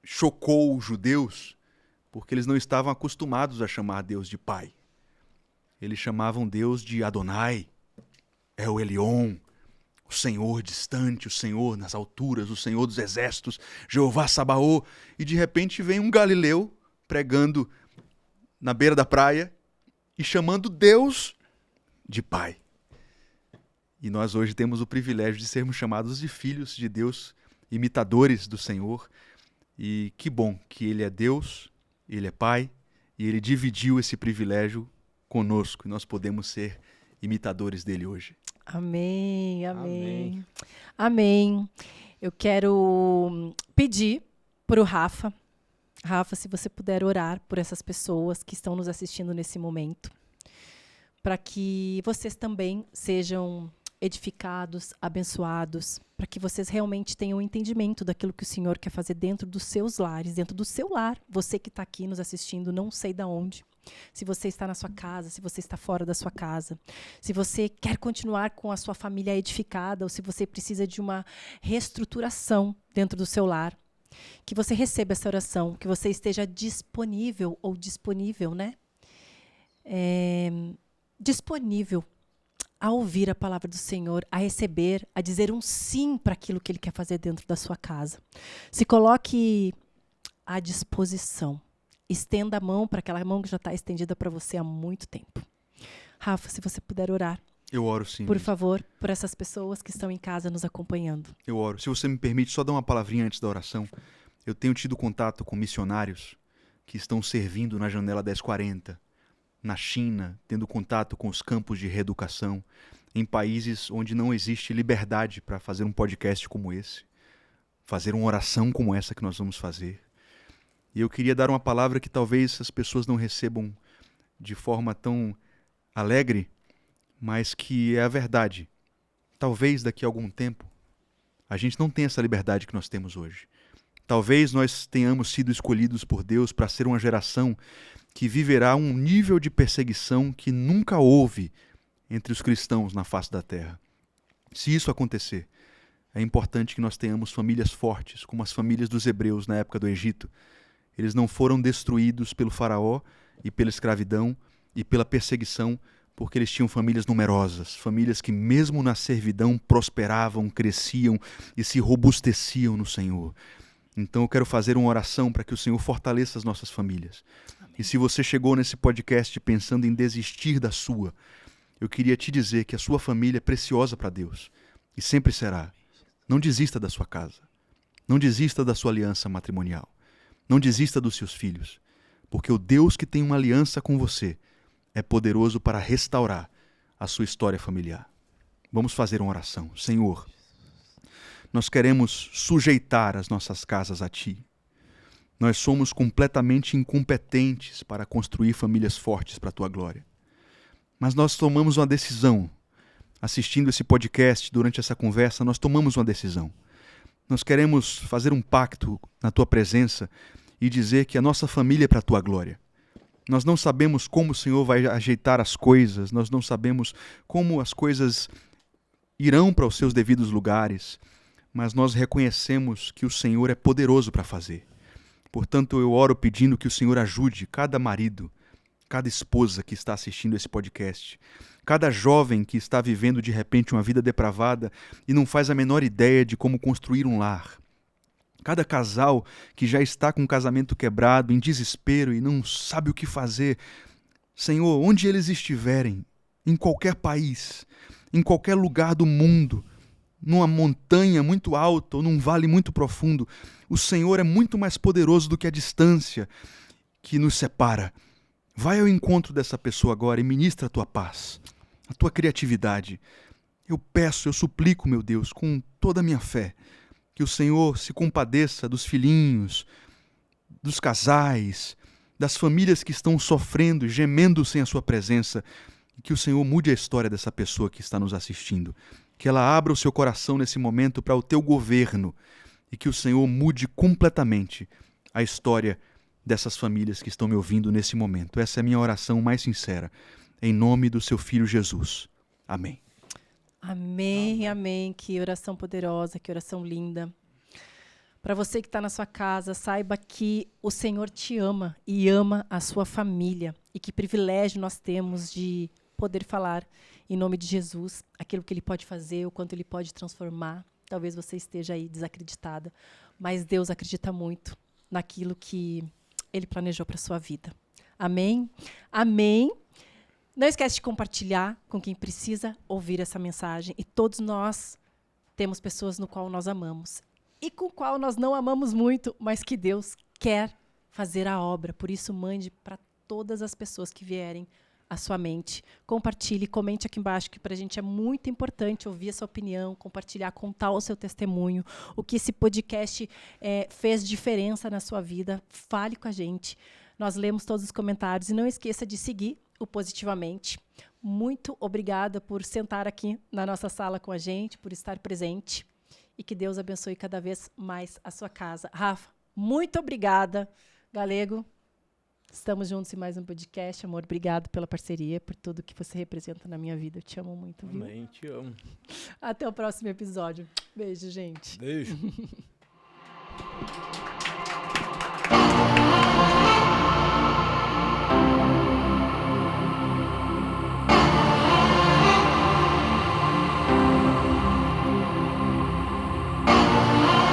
[SPEAKER 3] chocou os judeus porque eles não estavam acostumados a chamar Deus de Pai. Eles chamavam Deus de Adonai, El Elyon, o Senhor distante, o Senhor nas alturas, o Senhor dos exércitos, Jeová Sabaô. E de repente vem um galileu pregando na beira da praia e chamando Deus de Pai. E nós hoje temos o privilégio de sermos chamados de filhos de Deus, imitadores do Senhor. E que bom que Ele é Deus, Ele é Pai, e Ele dividiu esse privilégio conosco. E nós podemos ser imitadores dele hoje.
[SPEAKER 1] Amém, amém. Amém. Eu quero pedir para o Rafa. Rafa, se você puder orar por essas pessoas que estão nos assistindo nesse momento, para que vocês também sejam edificados, abençoados, para que vocês realmente tenham um entendimento daquilo que o Senhor quer fazer dentro dos seus lares, dentro do seu lar. Você que está aqui nos assistindo, não sei de onde. Se você está na sua casa, se você está fora da sua casa, se você quer continuar com a sua família edificada ou se você precisa de uma reestruturação dentro do seu lar, que você receba essa oração, que você esteja disponível ou disponível, né? Disponível a ouvir a palavra do Senhor, a receber, a dizer um sim para aquilo que Ele quer fazer dentro da sua casa. Se coloque à disposição. Estenda a mão para aquela mão que já está estendida para você há muito tempo. Rafa, se você puder orar.
[SPEAKER 3] Eu oro sim.
[SPEAKER 1] Por favor, por essas pessoas que estão em casa nos acompanhando.
[SPEAKER 3] Eu oro. Se você me permite, só dar uma palavrinha antes da oração. Eu tenho tido contato com missionários que estão servindo na Janela 1040, na China, tendo contato com os campos de reeducação, em países onde não existe liberdade para fazer um podcast como esse, fazer uma oração como essa que nós vamos fazer. E eu queria dar uma palavra que talvez as pessoas não recebam de forma tão alegre, mas que é a verdade. Talvez daqui a algum tempo a gente não tenha essa liberdade que nós temos hoje. Talvez nós tenhamos sido escolhidos por Deus para ser uma geração que viverá um nível de perseguição que nunca houve entre os cristãos na face da terra. Se isso acontecer, é importante que nós tenhamos famílias fortes, como as famílias dos hebreus na época do Egito. Eles não foram destruídos pelo faraó e pela escravidão e pela perseguição, porque eles tinham famílias numerosas, famílias que mesmo na servidão prosperavam, cresciam e se robusteciam no Senhor. Então eu quero fazer uma oração para que o Senhor fortaleça as nossas famílias. Amém. E se você chegou nesse podcast pensando em desistir da sua, eu queria te dizer que a sua família é preciosa para Deus e sempre será. Não desista da sua casa. Não desista da sua aliança matrimonial. Não desista dos seus filhos, porque o Deus que tem uma aliança com você é poderoso para restaurar a sua história familiar. Vamos fazer uma oração. Senhor, nós queremos sujeitar as nossas casas a Ti. Nós somos completamente incompetentes para construir famílias fortes para a Tua glória. Mas nós tomamos uma decisão. Assistindo esse podcast, durante essa conversa, nós tomamos uma decisão. Nós queremos fazer um pacto na Tua presença e dizer que a nossa família é para a Tua glória. Nós não sabemos como o Senhor vai ajeitar as coisas, nós não sabemos como as coisas irão para os seus devidos lugares, mas nós reconhecemos que o Senhor é poderoso para fazer. Portanto, eu oro pedindo que o Senhor ajude cada marido, cada esposa que está assistindo esse podcast, cada jovem que está vivendo de repente uma vida depravada e não faz a menor ideia de como construir um lar. Cada casal que já está com o casamento quebrado, em desespero e não sabe o que fazer. Senhor, onde eles estiverem, em qualquer país, em qualquer lugar do mundo, numa montanha muito alta ou num vale muito profundo, o Senhor é muito mais poderoso do que a distância que nos separa. Vai ao encontro dessa pessoa agora e ministra a Tua paz, a Tua criatividade. Eu peço, eu suplico, meu Deus, com toda a minha fé, que o Senhor se compadeça dos filhinhos, dos casais, das famílias que estão sofrendo, gemendo sem a Sua presença, e que o Senhor mude a história dessa pessoa que está nos assistindo. Que ela abra o seu coração nesse momento para o teu governo e que o Senhor mude completamente a história dessas famílias que estão me ouvindo nesse momento. Essa é a minha oração mais sincera. Em nome do seu Filho Jesus. Amém.
[SPEAKER 1] Amém, amém. Que oração poderosa, que oração linda. Para você que está na sua casa, saiba que o Senhor te ama e ama a sua família. E que privilégio nós temos de poder falar em nome de Jesus aquilo que Ele pode fazer, o quanto Ele pode transformar. Talvez você esteja aí desacreditada, mas Deus acredita muito naquilo que Ele planejou para a sua vida. Amém? Amém. Não esquece de compartilhar com quem precisa ouvir essa mensagem. E todos nós temos pessoas no qual nós amamos. E com o qual nós não amamos muito, mas que Deus quer fazer a obra. Por isso, mande para todas as pessoas que vierem à sua mente. Compartilhe, comente aqui embaixo, que para a gente é muito importante ouvir a sua opinião, compartilhar, contar o seu testemunho, o que esse podcast fez diferença na sua vida. Fale com a gente. Nós lemos todos os comentários e não esqueça de seguir o Positivamente. Muito obrigada por sentar aqui na nossa sala com a gente, por estar presente e que Deus abençoe cada vez mais a sua casa. Rafa, muito obrigada. Galego, estamos juntos em mais um podcast. Amor, obrigado pela parceria, por tudo que você representa na minha vida. Eu te amo muito, viu?
[SPEAKER 2] Amém, te amo.
[SPEAKER 1] Até o próximo episódio. Beijo, gente.
[SPEAKER 2] Beijo.